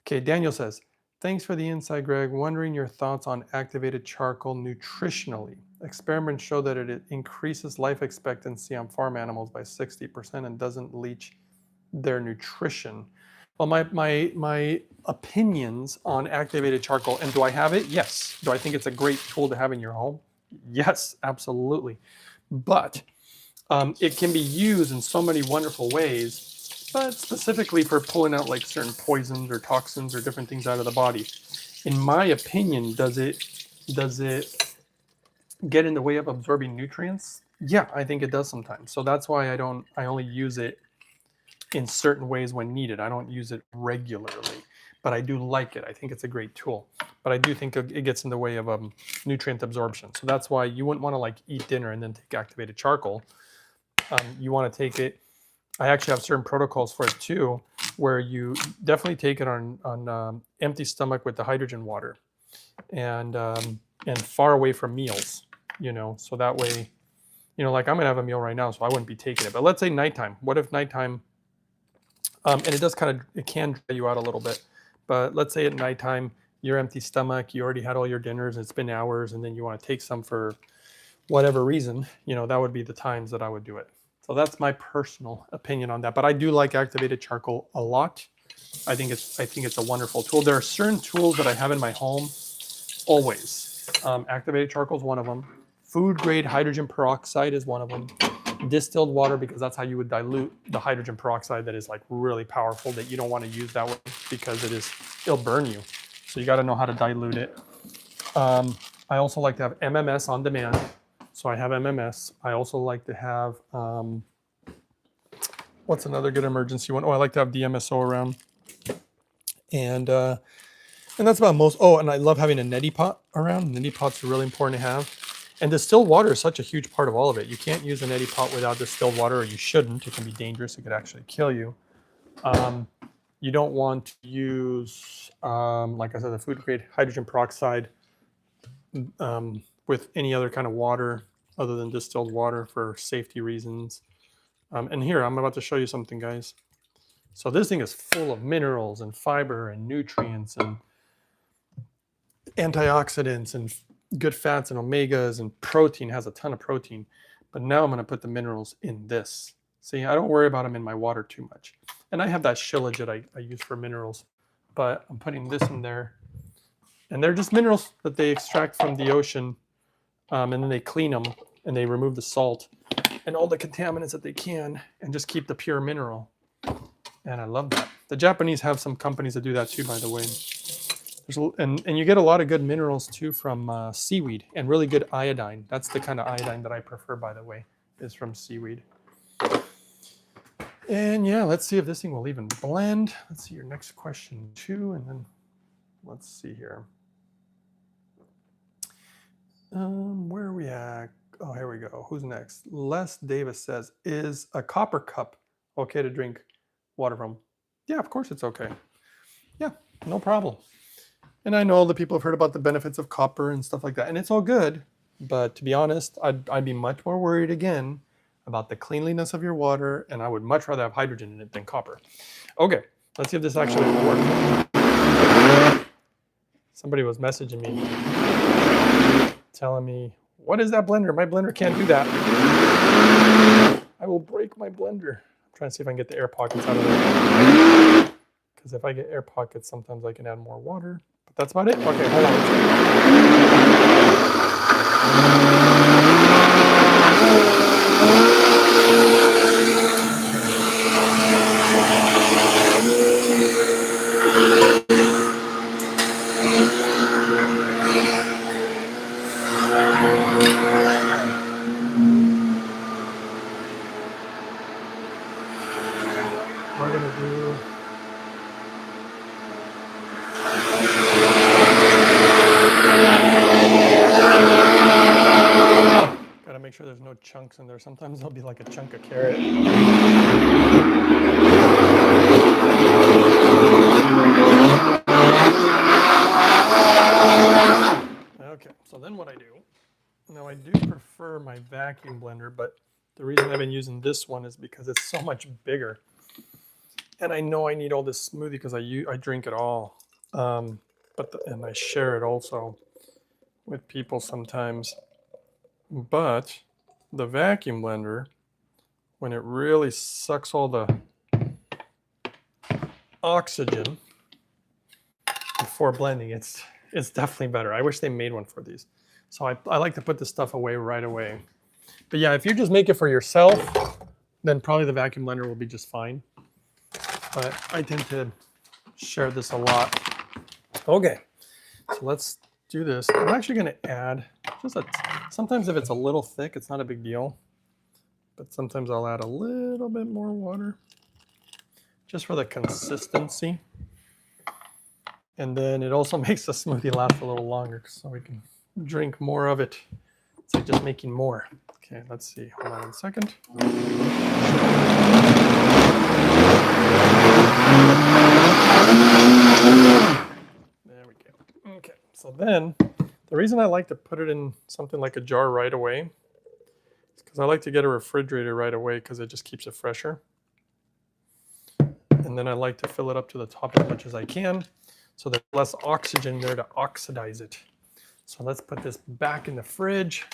Okay, Daniel says, thanks for the insight, Greg. Wondering your thoughts on activated charcoal nutritionally. Experiments show that it increases life expectancy on farm animals by 60% and doesn't leach their nutrition. Well, my opinions on activated charcoal, and do I have it? Yes. Do I think it's a great tool to have in your home? Yes, absolutely. But it can be used in so many wonderful ways, but specifically for pulling out like certain poisons or toxins or different things out of the body. In my opinion, does it get in the way of absorbing nutrients? Yeah, I think it does sometimes. So that's why I only use it in certain ways when needed. I don't use it regularly, but I do like it. I think it's a great tool, but I do think it gets in the way of nutrient absorption. So that's why you wouldn't want to like eat dinner and then take activated charcoal. You want to take it. I actually have certain protocols for it too, where you definitely take it on empty stomach with the hydrogen water, and far away from meals. So that way, like I'm gonna have a meal right now, so I wouldn't be taking it. But let's say nighttime. What if nighttime? And it can dry you out a little bit. But let's say at nighttime, you're empty stomach, you already had all your dinners, it's been hours, and then you want to take some for whatever reason, that would be the times that I would do it. So that's my personal opinion on that. But I do like activated charcoal a lot. I think it's a wonderful tool. There are certain tools that I have in my home always. Activated charcoal is one of them. Food grade hydrogen peroxide is one of them. Distilled water, because that's how you would dilute the hydrogen peroxide that is like really powerful, that you don't want to use that way because it'll burn you. So you got to know how to dilute it. I also like to have MMS on demand. So I have MMS. I also like to have, what's another good emergency one? Oh, I like to have DMSO around. And that's about most. Oh, and I love having a neti pot around. Neti pot's really important to have. And distilled water is such a huge part of all of it. You can't use a neti pot without distilled water, or you shouldn't. It can be dangerous. It could actually kill you. You don't want to use, like I said, the food grade hydrogen peroxide with any other kind of water other than distilled water for safety reasons. And here, I'm about to show you something, guys. So this thing is full of minerals and fiber and nutrients and antioxidants and good fats and omegas, and protein. Has a ton of protein. But now I'm going to put the minerals in this. See, I don't worry about them in my water too much. And I have that shillage that I use for minerals, but I'm putting this in there. And they're just minerals that they extract from the ocean, and then they clean them and they remove the salt and all the contaminants that they can and just keep the pure mineral. And I love that. The Japanese have some companies that do that too, by the way. And you get a lot of good minerals too from seaweed, and really good iodine. That's the kind of iodine that I prefer, by the way, is from seaweed. And yeah, let's see if this thing will even blend. Let's see your next question too, and then let's see here. Where are we at? Oh, here we go. Who's next? Les Davis says, is a copper cup okay to drink water from? Yeah, of course it's okay. Yeah, no problem. And I know that people have heard about the benefits of copper and stuff like that, and it's all good. But to be honest, I'd be much more worried again about the cleanliness of your water, and I would much rather have hydrogen in it than copper. Okay, let's see if this actually works. Somebody was messaging me, telling me, what is that blender? My blender can't do that. I will break my blender. I'm trying to see if I can get the air pockets out of there. Because if I get air pockets, sometimes I can add more water. But that's about it. Okay, hold on. make sure there's no chunks in there. Sometimes there'll be like a chunk of carrot. Okay, so then what I do, now I do prefer my vacuum blender, but the reason I've been using this one is because it's so much bigger. And I know I need all this smoothie because I drink it all. And I share it also with people sometimes. But the vacuum blender, when it really sucks all the oxygen before blending, it's definitely better. I wish they made one for these. So I like to put this stuff away right away. But yeah, if you just make it for yourself, then probably the vacuum blender will be just fine. But I tend to share this a lot. Okay, so let's do this. I'm actually going to add just sometimes if it's a little thick, it's not a big deal. But sometimes I'll add a little bit more water just for the consistency. And then it also makes the smoothie last a little longer so we can drink more of it. It's like just making more. Okay, let's see. Hold on 1 second. There we go. Okay, so then the reason I like to put it in something like a jar right away is because I like to get a refrigerator right away because it just keeps it fresher. And then I like to fill it up to the top as much as I can so there's less oxygen there to oxidize it. So let's put this back in the fridge.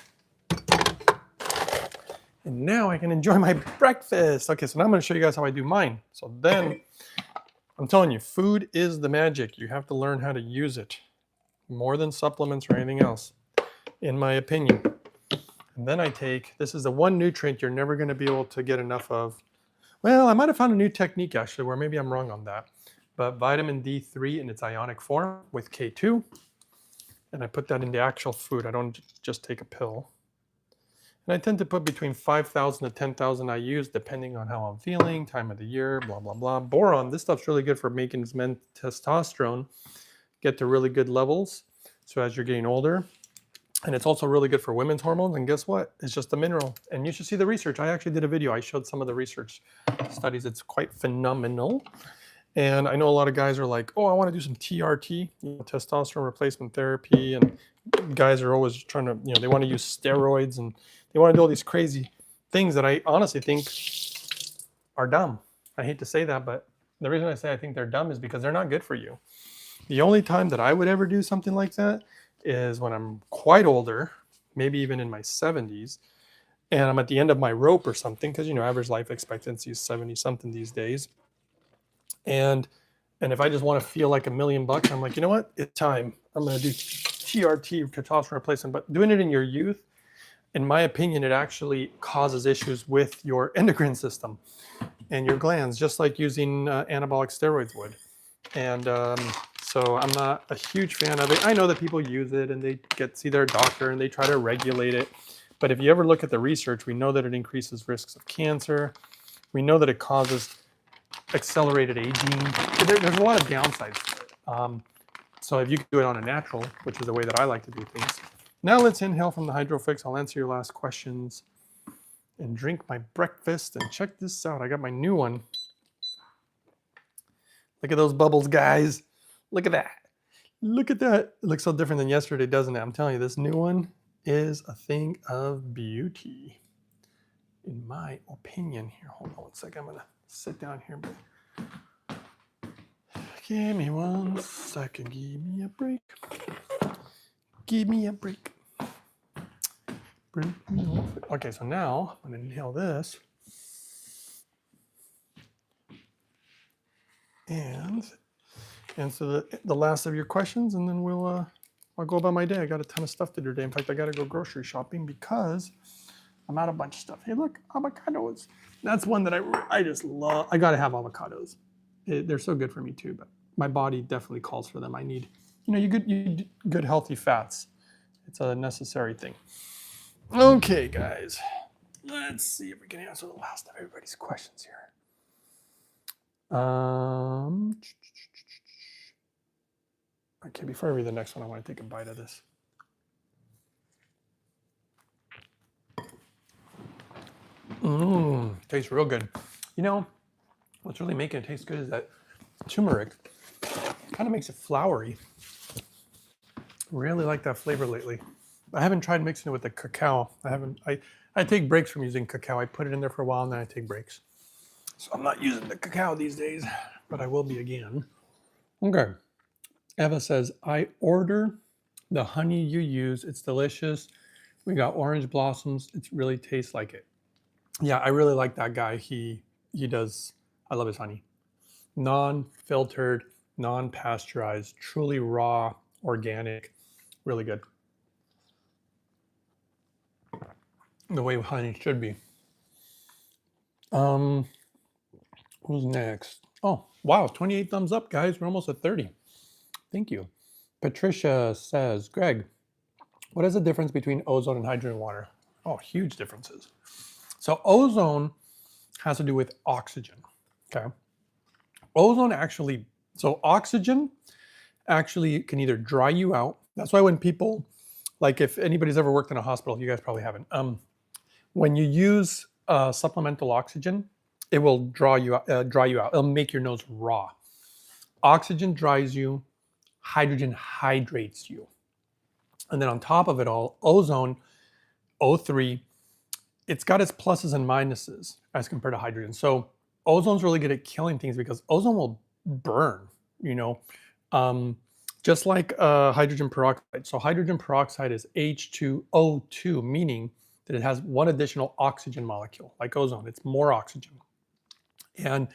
And now I can enjoy my breakfast. Okay, so now I'm going to show you guys how I do mine. So then, I'm telling you, food is the magic. You have to learn how to use it more than supplements or anything else, in my opinion. And then I take, this is the one nutrient you're never going to be able to get enough of. Well, I might have found a new technique actually, where maybe I'm wrong on that. But vitamin D3 in its ionic form with K2. And I put that in the actual food. I don't just take a pill. And I tend to put between 5,000 to 10,000 IUs depending on how I'm feeling, time of the year, blah, blah, blah. Boron, this stuff's really good for making men's testosterone get to really good levels. So as you're getting older. And it's also really good for women's hormones. And guess what? It's just a mineral. And you should see the research. I actually did a video. I showed some of the research studies. It's quite phenomenal. And I know a lot of guys are like, oh, I want to do some TRT, testosterone replacement therapy. And guys are always trying to, they want to use steroids and they want to do all these crazy things that I honestly think are dumb. I hate to say that, but the reason I say I think they're dumb is because they're not good for you. The only time that I would ever do something like that is when I'm quite older, maybe even in my 70s, and I'm at the end of my rope or something, because average life expectancy is 70 something these days. And if I just want to feel like $1 million, I'm like, you know what? It's time. I'm going to do TRT, testosterone replacement. But doing it in your youth, in my opinion, it actually causes issues with your endocrine system and your glands, just like using anabolic steroids would. And so I'm not a huge fan of it. I know that people use it and they see their doctor and they try to regulate it. But if you ever look at the research, we know that it increases risks of cancer. We know that it causes accelerated aging. There's a lot of downsides to it. So if you can do it on a natural, which is the way that I like to do things. Now let's inhale from the HydroFix. I'll answer your last questions and drink my breakfast. And check this out. I got my new one. Look at those bubbles, guys. Look at that. Look at that. It looks so different than yesterday, doesn't it? I'm telling you, this new one is a thing of beauty, in my opinion. Here, hold on 1 second. I'm going to sit down here. Give me 1 second. Give me a break. Give me a break. Okay, so now I'm going to inhale this. And answer the last of your questions, and then I'll go about my day. I got a ton of stuff to do today. In fact, I got to go grocery shopping because I'm out of a bunch of stuff. Hey, look, avocados. That's one that I just love. I got to have avocados. They're so good for me too, but my body definitely calls for them. I need, you good healthy fats. It's a necessary thing. Okay, guys. Let's see if we can answer the last of everybody's questions here. Okay, before I read the next one, I want to take a bite of this. Tastes real good. You know, what's really making it taste good is that turmeric kind of makes it floury. Really like that flavor lately. I haven't tried mixing it with the cacao. I take breaks from using cacao. I put it in there for a while and then I take breaks. So I'm not using the cacao these days, but I will be again. Okay. Eva says, I order the honey you use. It's delicious. We got orange blossoms. It really tastes like it. Yeah, I really like that guy. He does. I love his honey. Non-filtered, non-pasteurized, truly raw, organic, really good. The way honey should be. Who's next? Oh, wow, 28 thumbs up, guys. We're almost at 30. Thank you. Patricia says, Greg, what is the difference between ozone and hydrogen water? Oh, huge differences. So ozone has to do with oxygen, okay? Ozone actually, so oxygen actually can either dry you out. That's why when people, like if anybody's ever worked in a hospital, you guys probably haven't. When you use supplemental oxygen, it will dry you out. It'll make your nose raw. Oxygen dries you, hydrogen hydrates you. And then on top of it all, ozone, O3, it's got its pluses and minuses as compared to hydrogen. So ozone's really good at killing things because ozone will burn, you know, just like hydrogen peroxide. So hydrogen peroxide is H2O2, meaning that it has one additional oxygen molecule, like ozone. It's more oxygen. And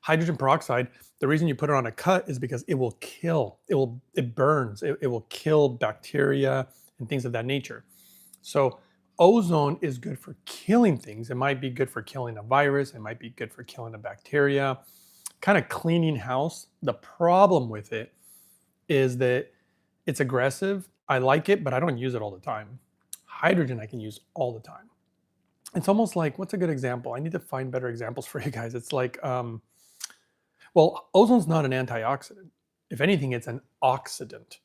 hydrogen peroxide, the reason you put it on a cut is because it will kill, it burns, it will kill bacteria and things of that nature. So ozone is good for killing things. It might be good for killing a virus. It might be good for killing a bacteria, kind of cleaning house. The problem with it is that it's aggressive. I like it, but I don't use it all the time. Hydrogen I can use all the time. It's almost like, what's a good example? I need to find better examples for you guys. It's like, well, ozone's not an antioxidant. If anything, it's an oxidant.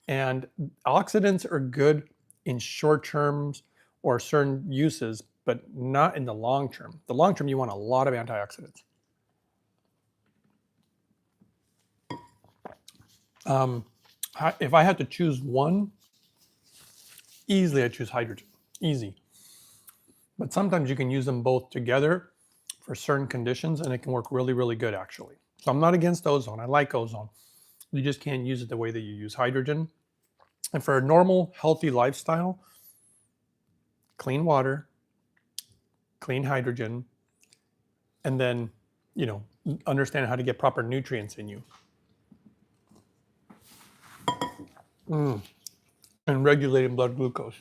And oxidants are good in short terms or certain uses, but not in the long term. The long term, you want a lot of antioxidants. If I had to choose one, easily I choose hydrogen, easy. But sometimes you can use them both together for certain conditions and it can work really, really good actually. So I'm not against ozone, I like ozone. You just can't use it the way that you use hydrogen. And for a normal, healthy lifestyle, clean water, clean hydrogen, and then, you know, understand how to get proper nutrients in you. And regulating blood glucose,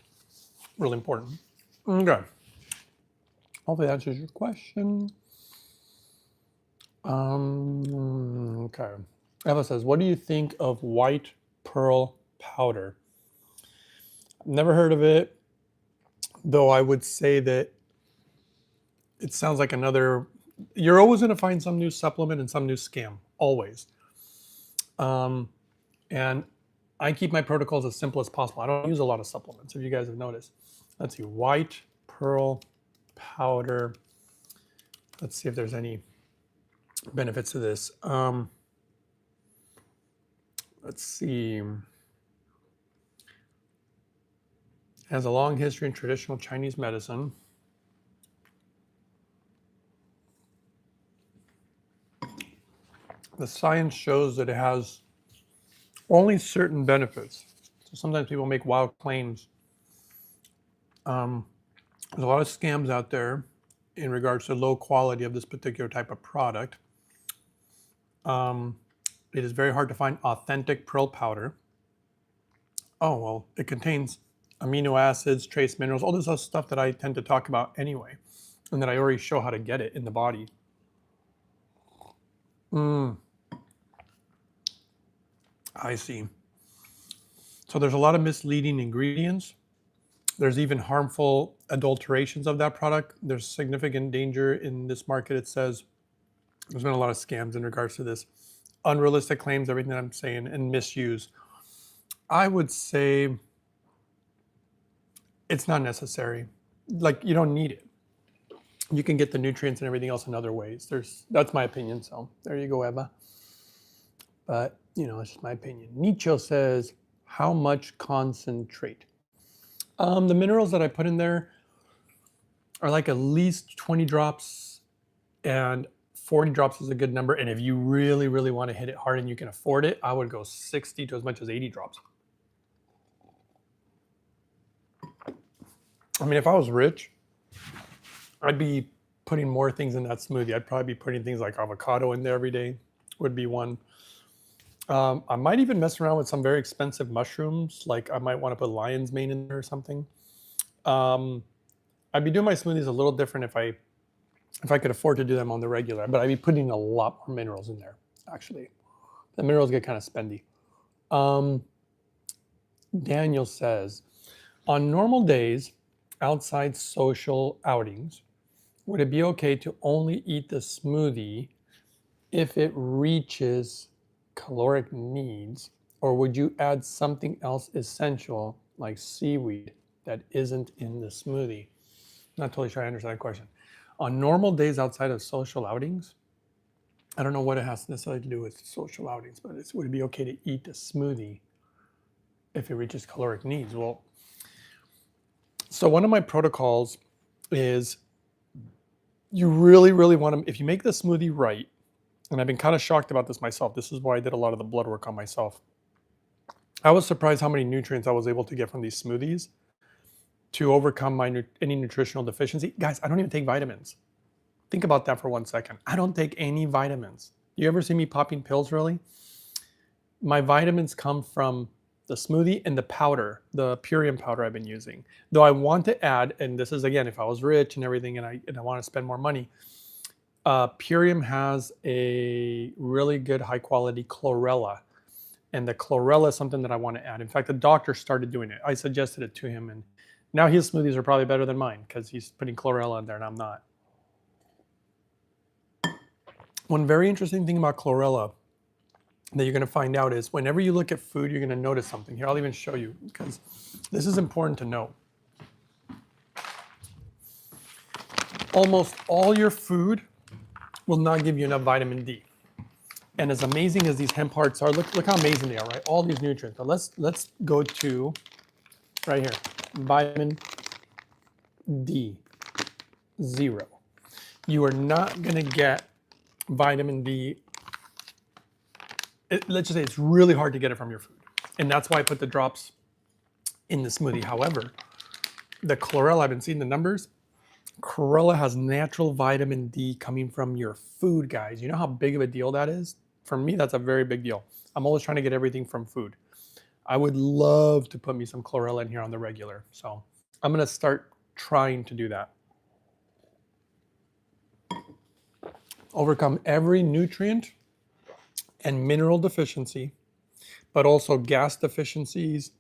really important. Okay. Hopefully that answers your question. Okay. Eva says, what do you think of white pearl powder? Never heard of it, though I would say that it sounds like another, you're always going to find some new supplement and some new scam, always. And I keep my protocols as simple as possible. I don't use a lot of supplements, if you guys have noticed. Let's see, white pearl powder. Let's see if there's any benefits to this. Let's see. It has a long history in traditional Chinese medicine. The science shows that it has only certain benefits. So sometimes people make wild claims. There's a lot of scams out there in regards to low quality of this particular type of product. It is very hard to find authentic pearl powder. Oh, well, it contains amino acids, trace minerals, all this other stuff that I tend to talk about anyway, and that I already show how to get it in the body. I see. So there's a lot of misleading ingredients. There's even harmful adulterations of that product. There's significant danger in this market, it says. There's been a lot of scams in regards to this. Unrealistic claims, everything that I'm saying, and misuse. I would say it's not necessary. Like, you don't need it. you can get the nutrients and everything else in other ways. That's my opinion. So there you go, Eva. But it's just my opinion. Nietzsche says, how much concentrate? The minerals that I put in there are like at least 20 drops, and 40 drops is a good number. And if you really, really want to hit it hard and you can afford it, I would go 60 to as much as 80 drops. I mean, if I was rich, I'd be putting more things in that smoothie. I'd probably be putting things like avocado in there every day, would be one. I might even mess around with some very expensive mushrooms. Like I might want to put lion's mane in there or something. I'd be doing my smoothies a little different if I could afford to do them on the regular, but I'd be putting a lot more minerals in there, actually. The minerals get kind of spendy. Daniel says, on normal days, outside social outings, would it be okay to only eat the smoothie if it reaches caloric needs, or would you add something else essential like seaweed that isn't in the smoothie? Not totally sure I understand that question. On normal days outside of social outings, I don't know what it has necessarily to do with social outings, but would it be okay to eat the smoothie if it reaches caloric needs? Well, so one of my protocols is you really, really want to, if you make the smoothie right, and I've been kind of shocked about this myself. This is why I did a lot of the blood work on myself. I was surprised how many nutrients I was able to get from these smoothies to overcome any nutritional deficiency. Guys, I don't even take vitamins. Think about that for 1 second. I don't take any vitamins. You ever see me popping pills, really? My vitamins come from the smoothie and the powder, the Purium powder I've been using. Though I want to add, and this is again, if I was rich and everything and I want to spend more money, Purium has a really good high quality chlorella, and the chlorella is something that I want to add. In fact, the doctor started doing it. I suggested it to him, and now his smoothies are probably better than mine because he's putting chlorella in there and I'm not. One very interesting thing about chlorella that you're going to find out is whenever you look at food, you're going to notice something. Here, I'll even show you because this is important to know. Almost all your food will not give you enough vitamin D. And as amazing as these hemp hearts are, look how amazing they are, right? All these nutrients. But let's go to right here, vitamin D, 0. You are not going to get vitamin D. Let's just say it's really hard to get it from your food. And that's why I put the drops in the smoothie. However, the chlorella, I've been seeing the numbers. Chlorella has natural vitamin D coming from your food, guys. You know how big of a deal that is? For me, that's a very big deal. I'm always trying to get everything from food. I would love to put me some chlorella in here on the regular. So I'm going to start trying to do that. Overcome every nutrient and mineral deficiency, but also gas deficiencies.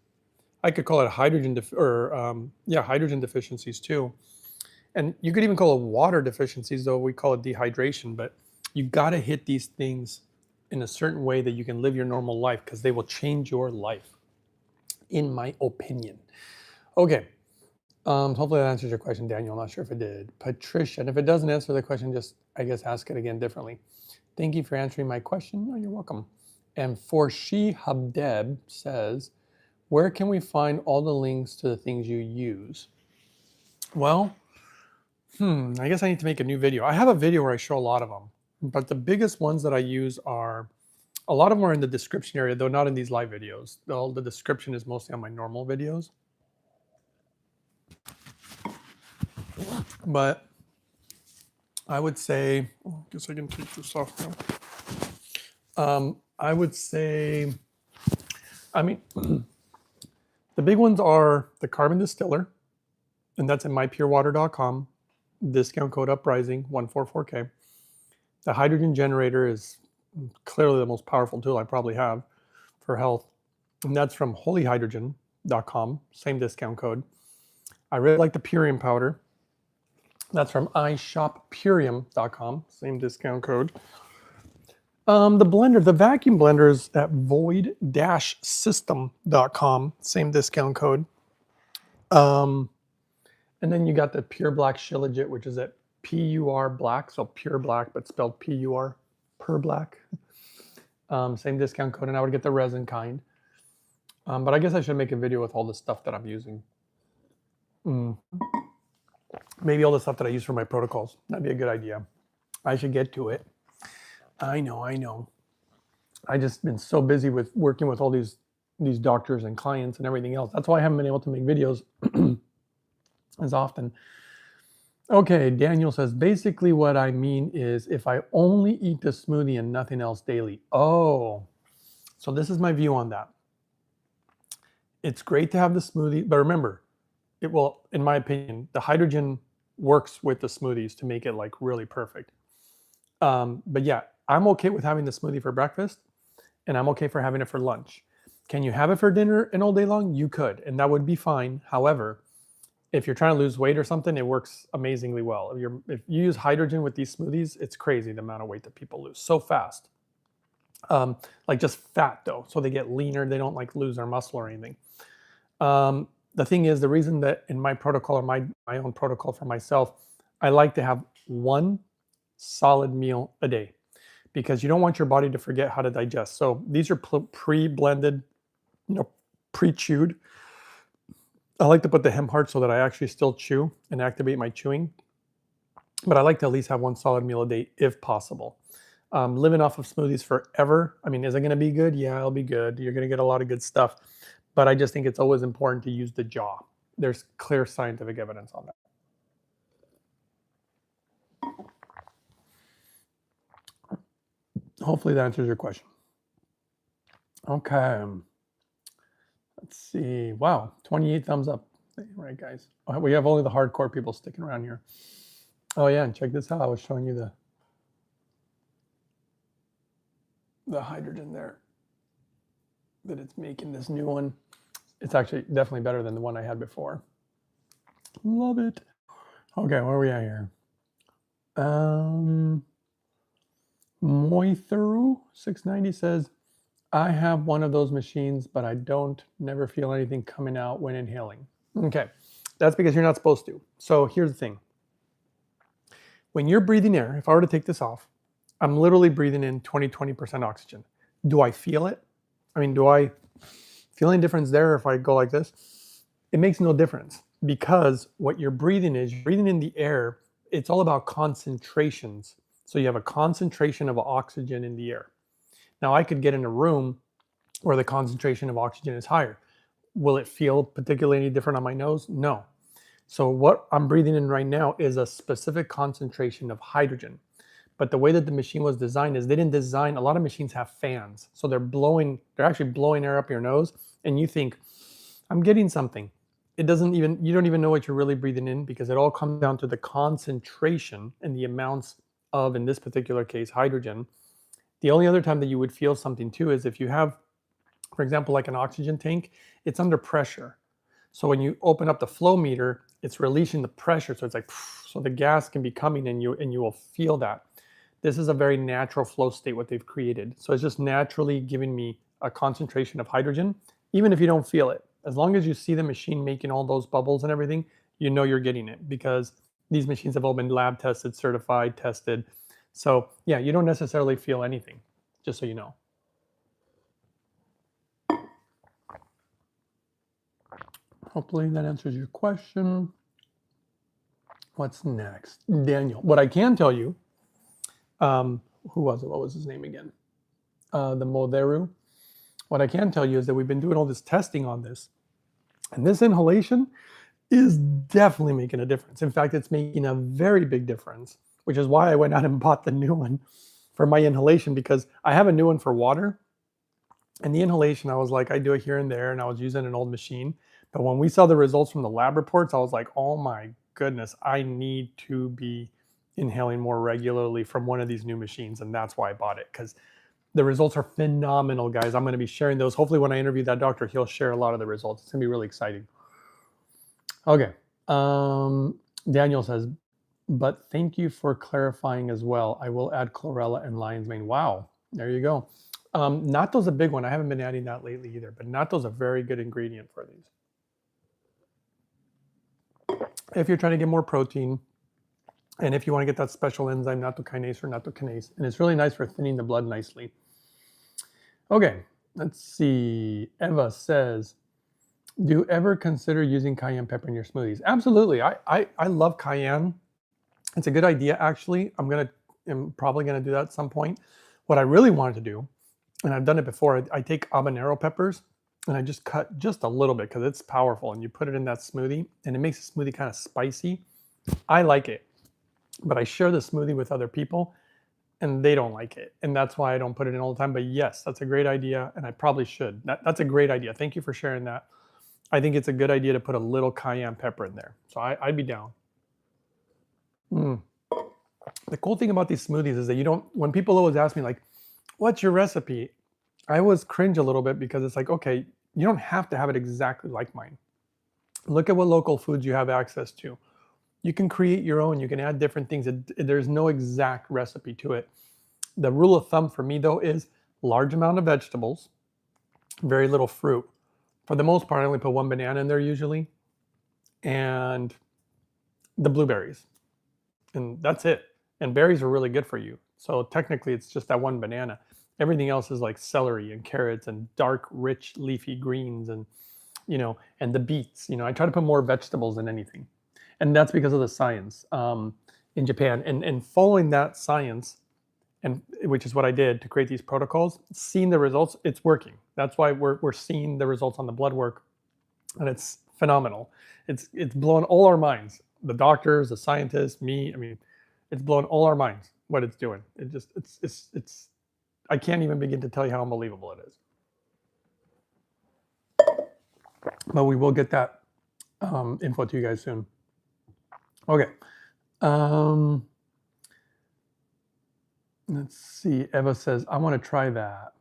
I could call it hydrogen deficiencies too. And you could even call it water deficiencies, though we call it dehydration. But you got to hit these things in a certain way that you can live your normal life because they will change your life, in my opinion. Okay. Hopefully that answers your question, Daniel. I'm not sure if it did. Patricia, and if it doesn't answer the question, just, I guess, ask it again differently. Thank you for answering my question. Oh, you're welcome. And Forshi Habdeb says, where can we find all the links to the things you use? Well, I guess I need to make a new video. I have a video where I show a lot of them, but the biggest ones that I use are, a lot of them are in the description area, though not in these live videos. The description is mostly on my normal videos. But I would say, I guess I can take this off now. I would say, the big ones are the Carbon Distiller, and that's at mypurewater.com. Discount code Uprising 144K. The Hydrogen Generator is clearly the most powerful tool I probably have for health, and that's from holyhydrogen.com. Same discount code. I really like the Purium powder. That's from iShopPurium.com. Same discount code. The blender, the vacuum blender is at void-system.com. Same discount code. And then you got the Pure Black Shilajit, which is at PUR black, so pure black, but spelled PUR, per black. Same discount code, and I would get the resin kind. But I guess I should make a video with all the stuff that I'm using. Maybe all the stuff that I use for my protocols. That'd be a good idea. I should get to it. I know. I just been so busy with working with all these doctors and clients and everything else. That's why I haven't been able to make videos as often. Okay, Daniel says, basically what I mean is if I only eat the smoothie and nothing else daily. Oh, so this is my view on that. It's great to have the smoothie, but remember, it will, in my opinion, the hydrogen works with the smoothies to make it like really perfect. But yeah, I'm okay with having the smoothie for breakfast, and I'm okay for having it for lunch. Can you have it for dinner and all day long? You could, and that would be fine. However, if you're trying to lose weight or something, it works amazingly well. If you use hydrogen with these smoothies, it's crazy the amount of weight that people lose so fast. Like just fat though, so they get leaner. They don't like lose their muscle or anything. The thing is, the reason that in my protocol or my own protocol for myself, I like to have one solid meal a day because you don't want your body to forget how to digest. So these are pre-blended, pre-chewed. I like to put the hemp heart so that I actually still chew and activate my chewing. But I like to at least have one solid meal a day if possible. Living off of smoothies forever, I mean, is it going to be good? Yeah, it'll be good. You're going to get a lot of good stuff. But I just think it's always important to use the jaw. There's clear scientific evidence on that. Hopefully that answers your question. Okay. Let's see. Wow, 28 thumbs up. Right, guys. We have only the hardcore people sticking around here. Oh yeah, and check this out. I was showing you the hydrogen there that it's making this new one. It's actually definitely better than the one I had before. Love it. Okay, where are we at here? Moithuru 690 says, I have one of those machines, but I never feel anything coming out when inhaling. Okay, that's because you're not supposed to. So here's the thing. When you're breathing air, if I were to take this off, I'm literally breathing in 20% oxygen. Do I feel it? I mean, do I feel any difference there if I go like this? It makes no difference because what you're breathing in the air. It's all about concentrations. So you have a concentration of oxygen in the air. Now I could get in a room where the concentration of oxygen is higher. Will it feel particularly any different on my nose? No. So what I'm breathing in right now is a specific concentration of hydrogen. But the way that the machine was designed is they didn't design, a lot of machines have fans. So they're actually blowing air up your nose and you think, I'm getting something. You don't even know what you're really breathing in because it all comes down to the concentration and the amounts of, in this particular case, hydrogen. The only other time that you would feel something too is if you have, for example, like an oxygen tank, it's under pressure. So when you open up the flow meter, it's releasing the pressure. So it's like, so the gas can be coming and you will feel that. This is a very natural flow state, what they've created. So it's just naturally giving me a concentration of hydrogen, even if you don't feel it. As long as you see the machine making all those bubbles and everything, you know you're getting it because these machines have all been lab tested, certified, tested. So yeah, you don't necessarily feel anything, just so you know. Hopefully that answers your question. What's next? Daniel. What I can tell you, who was it? What was his name again? The Moderu. What I can tell you is that we've been doing all this testing on this, and this inhalation is definitely making a difference. In fact, it's making a very big difference, which is why I went out and bought the new one for my inhalation, because I have a new one for water. And the inhalation, I was like, I do it here and there, and I was using an old machine. But when we saw the results from the lab reports, I was like, oh my goodness, I need to be inhaling more regularly from one of these new machines. And that's why I bought it, because the results are phenomenal, guys. I'm going to be sharing those. Hopefully when I interview that doctor, he'll share a lot of the results. It's going to be really exciting. Okay. Daniel says, but thank you for clarifying as well. I will add chlorella and lion's mane. Wow. There you go. Natto's a big one. I haven't been adding that lately either, but natto's a very good ingredient for these. If you're trying to get more protein, And if you want to get that special enzyme, nattokinase or nattokinase, and it's really nice for thinning the blood nicely. Okay, let's see. Eva says, do you ever consider using cayenne pepper in your smoothies? Absolutely. I love cayenne. It's a good idea, actually. I'm probably gonna do that at some point. What I really wanted to do, and I've done it before, I take habanero peppers and I just cut just a little bit because it's powerful, and you put it in that smoothie and it makes the smoothie kind of spicy. I like it, but I share the smoothie with other people and they don't like it. And that's why I don't put it in all the time. But yes, that's a great idea. And I probably should. That's a great idea. Thank you for sharing that. I think it's a good idea to put a little cayenne pepper in there. So I'd be down. The cool thing about these smoothies is that you don't, when people always ask me like, what's your recipe? I always cringe a little bit because it's like, okay, you don't have to have it exactly like mine. Look at what local foods you have access to. You can create your own. You can add different things. There's no exact recipe to it. The rule of thumb for me, though, is large amount of vegetables, very little fruit. For the most part, I only put one banana in there usually, and the blueberries. And that's it. And berries are really good for you. So technically, it's just that one banana. Everything else is like celery and carrots and dark, rich, leafy greens and, and the beets. I try to put more vegetables than anything. And that's because of the science in Japan. And following that science, and which is what I did to create these protocols, seeing the results, it's working. That's why we're seeing the results on the blood work, and it's phenomenal. It's blown all our minds. The doctors, the scientists, me. I mean, it's blown all our minds what it's doing. It's I can't even begin to tell you how unbelievable it is. But we will get that info to you guys soon. Okay. Let's see. Eva says, I want to try that.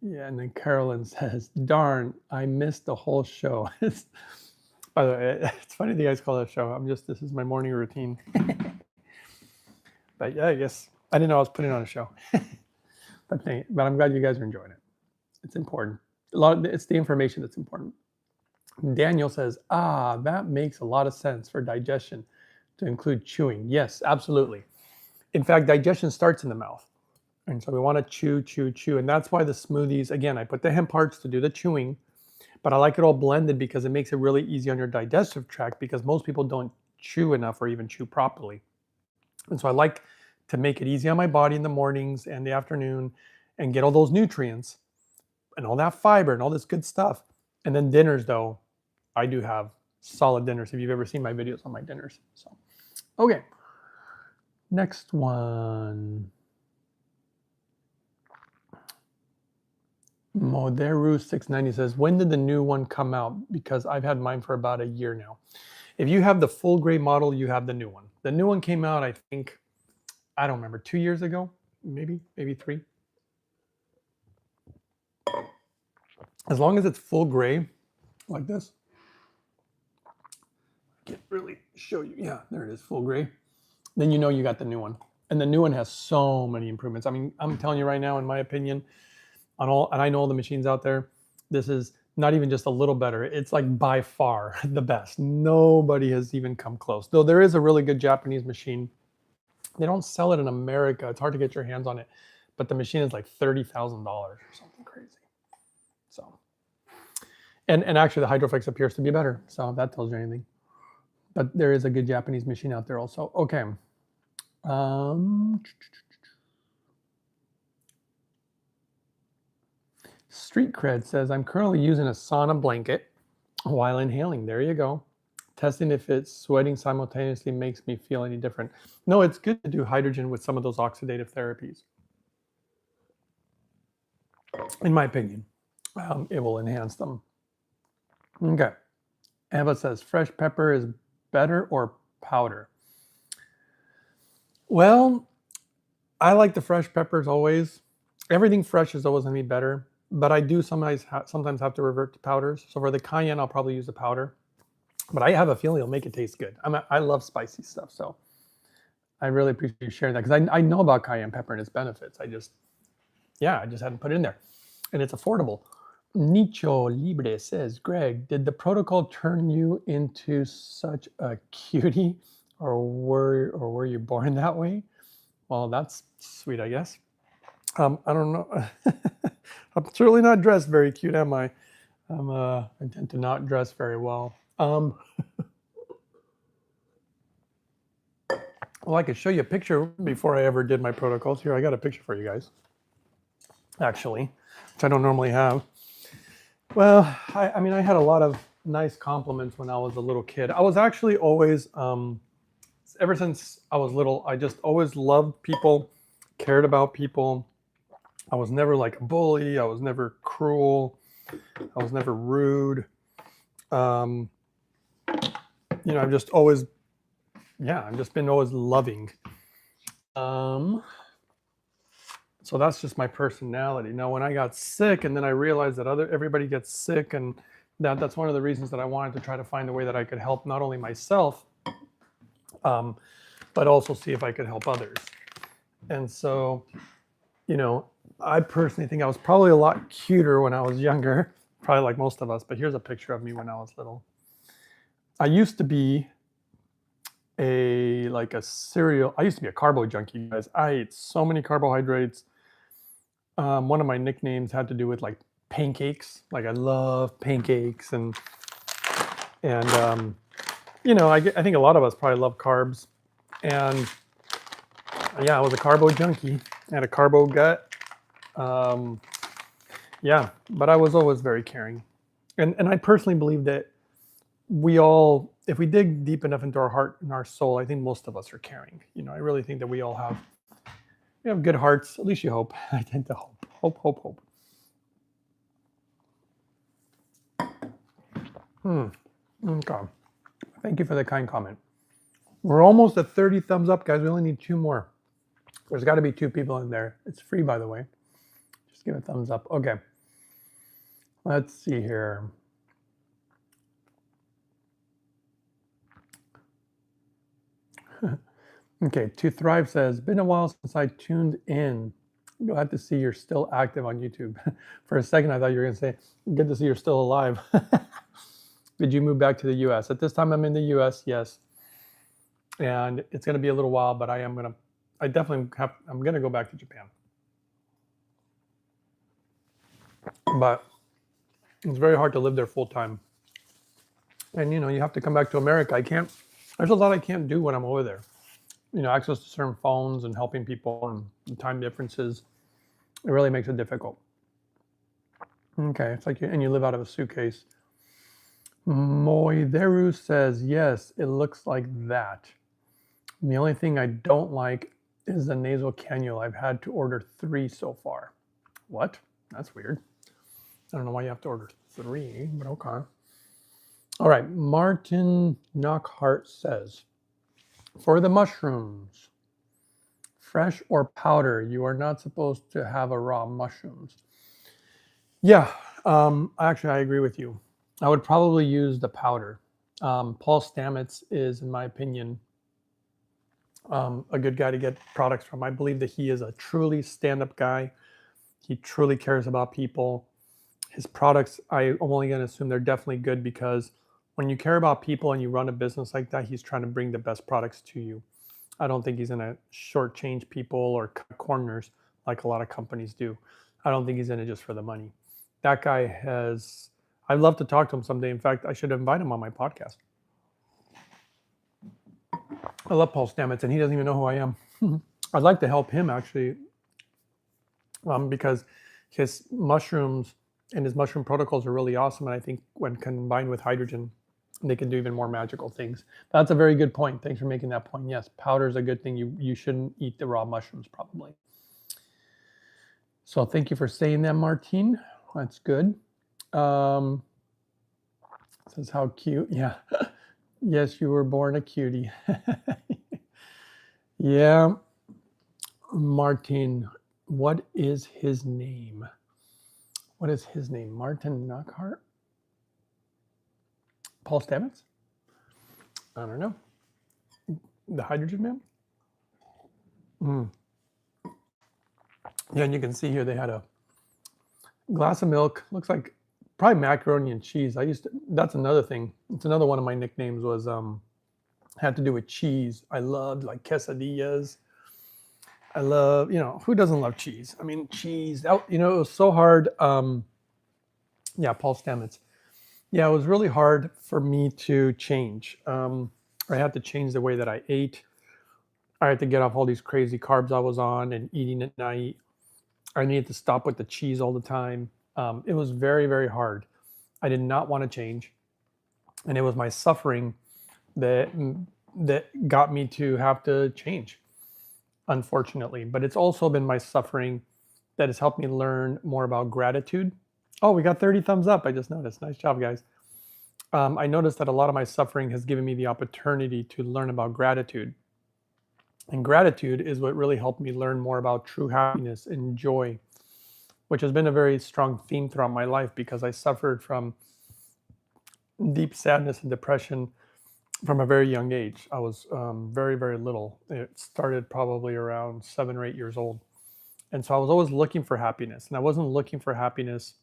Yeah, and then Carolyn says, darn, I missed the whole show. By the way, it's funny that you guys call it a show. This is my morning routine. But yeah, I guess I didn't know I was putting on a show. But I'm glad you guys are enjoying it. It's important. It's the information that's important. Daniel says, that makes a lot of sense for digestion to include chewing. Yes, absolutely. In fact, digestion starts in the mouth. And so we want to chew. And that's why the smoothies, again, I put the hemp parts to do the chewing, but I like it all blended because it makes it really easy on your digestive tract, because most people don't chew enough or even chew properly. And so I like to make it easy on my body in the mornings and the afternoon and get all those nutrients and all that fiber and all this good stuff. And then dinners, though, I do have solid dinners if you've ever seen my videos on my dinners. So, okay. Next one. Moderu690 says, when did the new one come out? Because I've had mine for about a year now. If you have the full gray model, you have the new one. The new one came out, I think, I don't remember, 2 years ago, maybe 3. As long as it's full gray, like this. I can't really show you. Yeah, there it is, full gray. Then you know you got the new one. And the new one has so many improvements. I mean, I'm telling you right now, in my opinion, and I know all the machines out there, this is not even just a little better. It's like by far the best. Nobody has even come close. Though there is a really good Japanese machine. They don't sell it in America. It's hard to get your hands on it. But the machine is like $30,000 or something crazy. So, and actually the Hydrofix appears to be better. So if that tells you anything. But there is a good Japanese machine out there also. Okay. Street Cred says, I'm currently using a sauna blanket while inhaling. There you go. Testing if it's sweating simultaneously makes me feel any different. No, it's good to do hydrogen with some of those oxidative therapies. In my opinion, it will enhance them. Okay. Eva says, fresh pepper is better or powder? Well, I like the fresh peppers always. Everything fresh is always going to be better, but I do sometimes have to revert to powders. So for the cayenne, I'll probably use the powder, but I have a feeling it'll make it taste good. I love spicy stuff, so I really appreciate you sharing that, because I know about cayenne pepper and its benefits. I just hadn't put it in there, and it's affordable. Nicho Libre says, Greg, did the protocol turn you into such a cutie? were you born that way? Well, that's sweet, I guess. I don't know. I'm certainly not dressed very cute, am I? I tend to not dress very well. Well, I could show you a picture before I ever did my protocols. Here, I got a picture for you guys, actually, which I don't normally have. Well, I mean, I had a lot of nice compliments when I was a little kid. I was actually always, ever since I was little, I just always loved people, cared about people. I was never like a bully. I was never cruel. I was never rude. I've just always, I've just been always loving. So that's just my personality. Now, when I got sick, and then I realized that everybody gets sick, and that's one of the reasons that I wanted to try to find a way that I could help not only myself, but also see if I could help others. And so, I personally think I was probably a lot cuter when I was younger, probably like most of us, but here's a picture of me when I was little. I used to be I used to be a carbo junkie, guys. I ate so many carbohydrates. One of my nicknames had to do with like pancakes. Like I love pancakes and I think a lot of us probably love carbs. And I was a carbo junkie. I had a carbo gut. But I was always very caring. And I personally believe that we all, if we dig deep enough into our heart and our soul, I think most of us are caring. I really think that we have good hearts. At least you hope. I tend to hope. Hope. Okay. Thank you for the kind comment. We're almost at 30 thumbs up, guys. We only need 2 more. There's got to be 2 people in there. It's free, by the way. Just give a thumbs up. Okay. Let's see here. Okay, To Thrive says, been a while since I tuned in. Glad to see you're still active on YouTube. For a second, I thought you were going to say, good to see you're still alive. Did you move back to the US? At this time, I'm in the US, yes. And it's going to be a little while, but I'm going to go back to Japan. But it's very hard to live there full time. And, you have to come back to America. There's a lot I can't do when I'm over there. Access to certain phones and helping people and the time differences. It really makes it difficult. Okay, it's like you live out of a suitcase. Moideru says, yes, it looks like that. And the only thing I don't like is the nasal cannula. I've had to order 3 so far. What? That's weird. I don't know why you have to order 3, but okay. All right, Martin Knockhart says, for the mushrooms, fresh or powder, you are not supposed to have a raw mushrooms. Yeah, actually, I agree with you. I would probably use the powder. Paul Stamets is, in my opinion, a good guy to get products from. I believe that he is a truly stand-up guy. He truly cares about people. His products, I'm only going to assume they're definitely good because when you care about people and you run a business like that, he's trying to bring the best products to you. I don't think he's going to shortchange people or cut corners like a lot of companies do. I don't think he's in it just for the money. That guy I'd love to talk to him someday. In fact, I should invite him on my podcast. I love Paul Stamets, and he doesn't even know who I am. I'd like to help him, actually, because his mushrooms and his mushroom protocols are really awesome. And I think when combined with hydrogen, they can do even more magical things. That's a very good point. Thanks for making that point. Yes, powder is a good thing. You shouldn't eat the raw mushrooms, probably. So thank you for saying that, Martine. That's good. Says how cute. Yeah. Yes, you were born a cutie. Yeah. Martin, what is his name? What is his name? Martin Knockhart? Paul Stamets? I don't know. The Hydrogen Man? Yeah, and you can see here they had a glass of milk. Looks like probably macaroni and cheese. That's another thing. It's another one of my nicknames was had to do with cheese. I loved like quesadillas. I love, who doesn't love cheese? I mean, cheese, it was so hard. Yeah, Paul Stamets. Yeah, it was really hard for me to change. I had to change the way that I ate. I had to get off all these crazy carbs I was on and eating at night. I needed to stop with the cheese all the time. It was very, very hard. I did not want to change. And it was my suffering that got me to have to change, unfortunately. But it's also been my suffering that has helped me learn more about gratitude. Oh, we got 30 thumbs up. I just noticed. Nice job, guys. I noticed that a lot of my suffering has given me the opportunity to learn about gratitude. And gratitude is what really helped me learn more about true happiness and joy, which has been a very strong theme throughout my life because I suffered from deep sadness and depression from a very young age. I was very, very little. It started probably around 7 or 8 years old. And so I was always looking for happiness. And I wasn't looking for happiness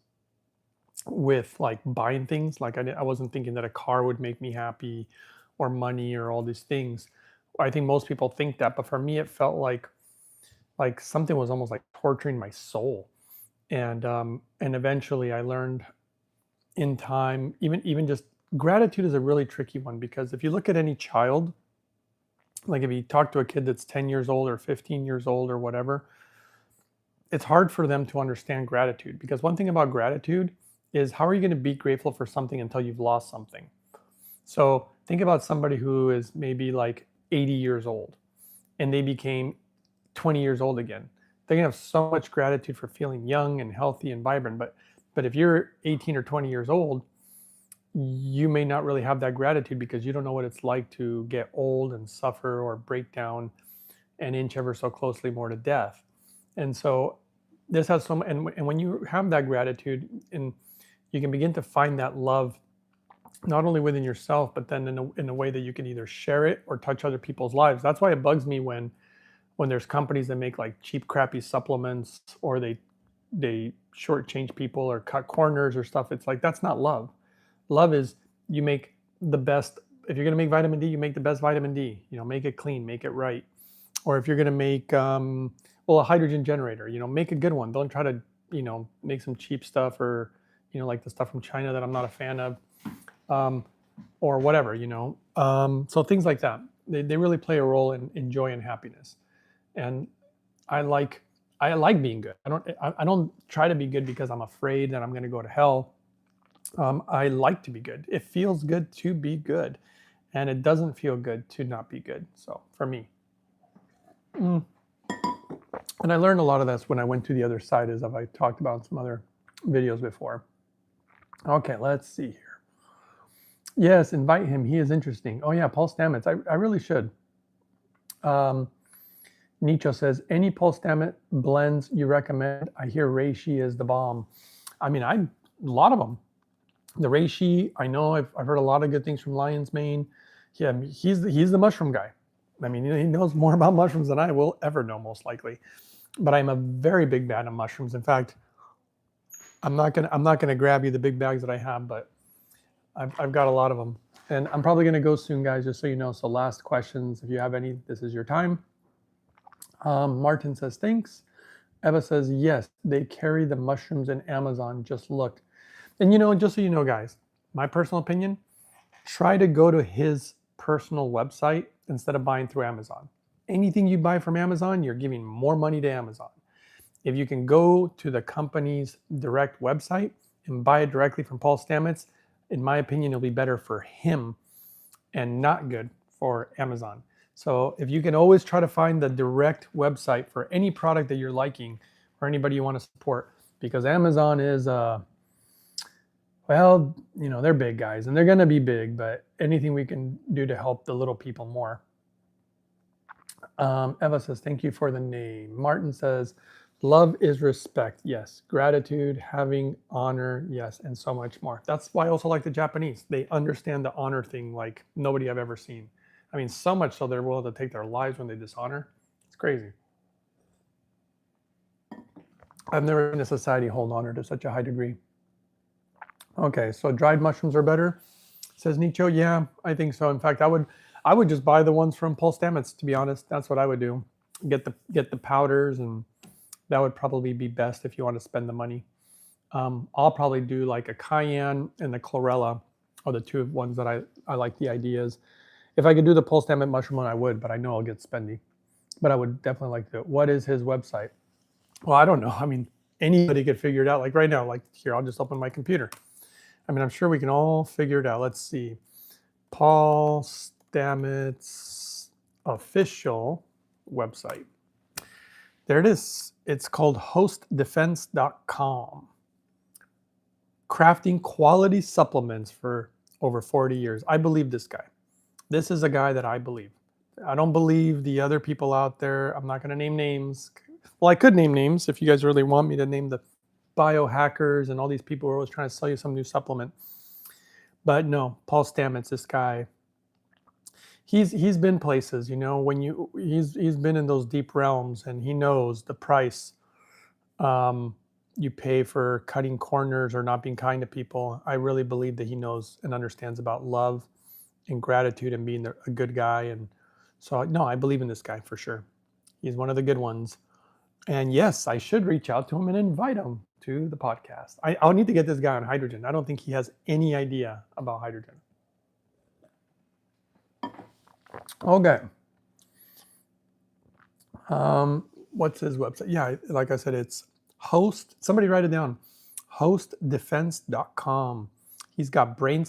with like buying things. Like I wasn't thinking that a car would make me happy or money or all these things. I think most people think that, but for me, it felt like something was almost like torturing my soul. And eventually I learned in time, even just gratitude is a really tricky one, because if you look at any child, like if you talk to a kid that's 10 years old or 15 years old or whatever, it's hard for them to understand gratitude, because one thing about gratitude is, how are you going to be grateful for something until you've lost something? So think about somebody who is maybe like 80 years old and they became 20 years old again. They're going to have so much gratitude for feeling young and healthy and vibrant. But if you're 18 or 20 years old, you may not really have that gratitude because you don't know what it's like to get old and suffer or break down and inch ever so closely more to death. And so this has some, and when you have that gratitude, and you can begin to find that love not only within yourself, but then in a way that you can either share it or touch other people's lives. That's why it bugs me when there's companies that make like cheap, crappy supplements, or they shortchange people or cut corners or stuff. It's like, that's not love. Love is, you make the best. If you're going to make vitamin D, you make the best vitamin D. Make it clean, make it right. Or if you're going to make a hydrogen generator, make a good one. Don't try to make some cheap stuff, or like the stuff from China that I'm not a fan of. Or whatever, so things like that, they really play a role in joy and happiness. And I like being good. I don't try to be good because I'm afraid that I'm going to go to hell. I like to be good. It feels good to be good, and it doesn't feel good to not be good. So for me, and I learned a lot of this when I went to the other side, as I talked about in some other videos before. Okay, let's see here. Yes, invite him. He is interesting. Oh yeah, Paul Stamets. I really should. Nietzsche says, any Paul Stamets blends you recommend? I hear reishi is the bomb. I mean, a lot of them. The reishi, I know I've heard a lot of good things from Lion's Mane. Yeah, he's the mushroom guy. I mean, he knows more about mushrooms than I will ever know, most likely. But I'm a very big fan of mushrooms. In fact, I'm not gonna grab you the big bags that I have, but I've got a lot of them, and I'm probably gonna go soon, guys. Just so you know. So last questions, if you have any, this is your time. Martin says thanks. Eva says yes. They carry the mushrooms in Amazon. Just looked, and just so you know, guys, my personal opinion: try to go to his personal website instead of buying through Amazon. Anything you buy from Amazon, you're giving more money to Amazon. If you can go to the company's direct website and buy it directly from Paul Stamets, in my opinion, it'll be better for him and not good for Amazon. So if you can always try to find the direct website for any product that you're liking or anybody you want to support, because Amazon is, they're big guys and they're going to be big, but anything we can do to help the little people more. Eva says, thank you for the name. Martin says, love is respect. Yes. Gratitude, having honor. Yes. And so much more. That's why I also like the Japanese. They understand the honor thing like nobody I've ever seen. I mean, so much so they're willing to take their lives when they dishonor. It's crazy. I've never seen a society hold honor to such a high degree. Okay. So dried mushrooms are better, says Nietzsche. Yeah, I think so. In fact, I would just buy the ones from Paul Stamets, to be honest. That's what I would do. Get the powders, and that would probably be best if you want to spend the money. I'll probably do like a cayenne and the chlorella are the two ones that I like the ideas. If I could do the Paul Stamets mushroom one, I would, but I know I'll get spendy. But I would definitely like to. What is his website? Well, I don't know. I mean, anybody could figure it out. Like right now, like here, I'll just open my computer. I mean, I'm sure we can all figure it out. Let's see. Paul Stamets official website. There it is. It's called hostdefense.com. Crafting quality supplements for over 40 years. I believe this guy. This is a guy that I believe. I don't believe the other people out there. I'm not going to name names. Well, I could name names if you guys really want me to name the biohackers and all these people who are always trying to sell you some new supplement. But no, Paul Stamets, this guy, he's been places, you know, when he's been in those deep realms, and he knows the price you pay for cutting corners or not being kind to people. I really believe that he knows and understands about love and gratitude and being a good guy. And so, no, I believe in this guy for sure. He's one of the good ones. And yes, I should reach out to him and invite him to the podcast. I'll need to get this guy on hydrogen. I don't think he has any idea about hydrogen. Okay. What's his website? Yeah, like I said, it's somebody write it down, hostdefense.com. He's got Brain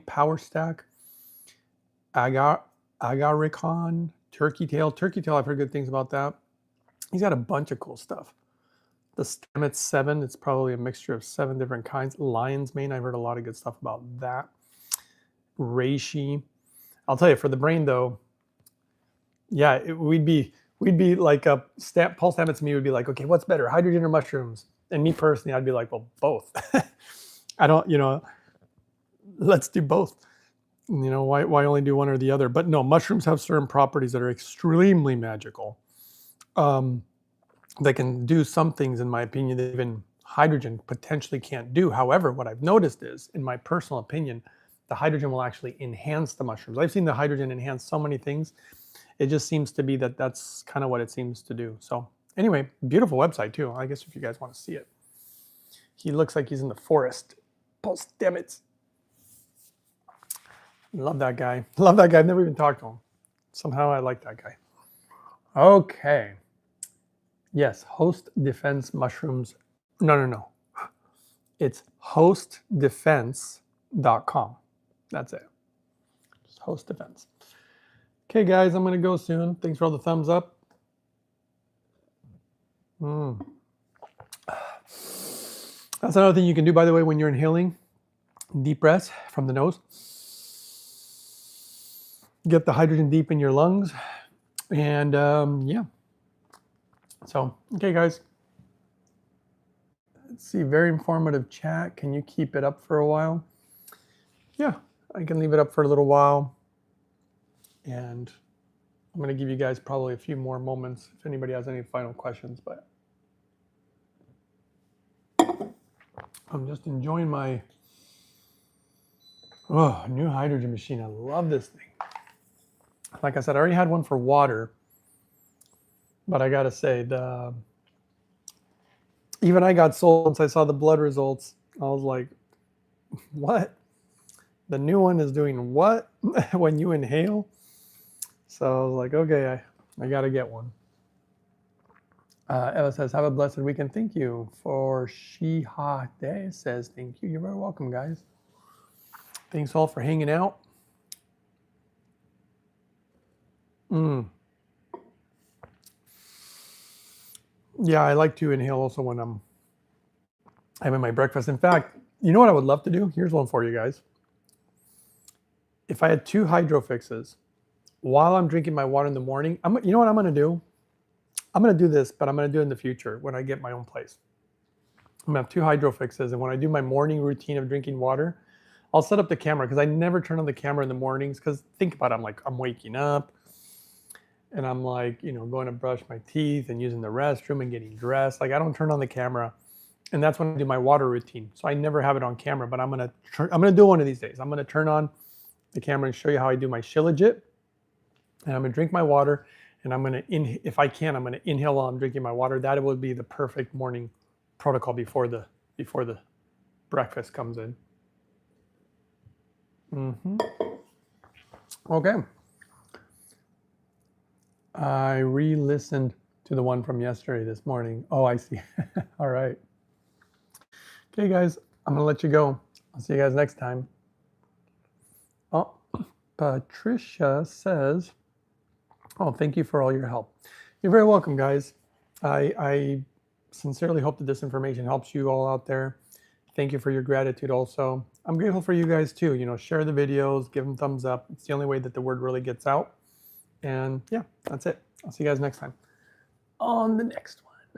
Power Stack, Agaricon, Turkey Tail. I've heard good things about that. He's got a bunch of cool stuff. The Stamets 7, it's probably a mixture of 7 different kinds. Lion's Mane, I've heard a lot of good stuff about that. Reishi. I'll tell you, for the brain though, yeah, we'd be like Paul Stamets to me would be like, okay, what's better, hydrogen or mushrooms? And me personally, I'd be like, well, both. I don't, let's do both. Why only do one or the other? But no, mushrooms have certain properties that are extremely magical. They can do some things, in my opinion, that even hydrogen potentially can't do. However, what I've noticed is, in my personal opinion, the hydrogen will actually enhance the mushrooms. I've seen the hydrogen enhance so many things. It just seems to be that's kind of what it seems to do. So anyway, beautiful website too. I guess if you guys want to see it. He looks like he's in the forest. Paul Stamets. Love that guy. I've never even talked to him. Somehow I like that guy. Okay. Yes, Host Defense Mushrooms. No. It's hostdefense.com. That's it. Just Host Defense. Okay, guys, I'm going to go soon. Thanks for all the thumbs up. That's another thing you can do, by the way, when you're inhaling. Deep breaths from the nose. Get the hydrogen deep in your lungs. And yeah. So, okay, guys. Let's see, very informative chat. Can you keep it up for a while? Yeah, I can leave it up for a little while. And I'm going to give you guys probably a few more moments if anybody has any final questions. But I'm just enjoying my new hydrogen machine. I love this thing. Like I said, I already had one for water. But I got to say, even I got sold once I saw the blood results. I was like, what? The new one is doing what when you inhale? So I was like, okay, I got to get one. Eva says, have a blessed weekend. Thank you. For Shiha Day says, thank you. You're very welcome, guys. Thanks all for hanging out. Yeah, I like to inhale also when I'm having my breakfast. In fact, you know what I would love to do? Here's one for you guys. If I had 2 hydro fixes while I'm drinking my water in the morning, you know what I'm going to do? I'm going to do this, but I'm going to do it in the future when I get my own place. I'm going to have 2 hydro fixes, and when I do my morning routine of drinking water, I'll set up the camera, because I never turn on the camera in the mornings, because think about it, I'm waking up, and I'm like, going to brush my teeth and using the restroom and getting dressed. Like, I don't turn on the camera, and that's when I do my water routine. So I never have it on camera, but I'm gonna do one of these days. I'm gonna turn on the camera and show you how I do my Shilajit. And I'm gonna drink my water, and I'm gonna, if I can, I'm gonna inhale while I'm drinking my water. That would be the perfect morning protocol before the breakfast comes in. Okay. I re-listened to the one from yesterday this morning. Oh, I see. All right. Okay, guys, I'm gonna let you go. I'll see you guys next time. Oh, Patricia says, oh, thank you for all your help. You're very welcome, guys. I sincerely hope that this information helps you all out there. Thank you for your gratitude also. I'm grateful for you guys too. You know, share the videos, give them thumbs up. It's the only way that the word really gets out. And yeah, that's it. I'll see you guys next time on the next one.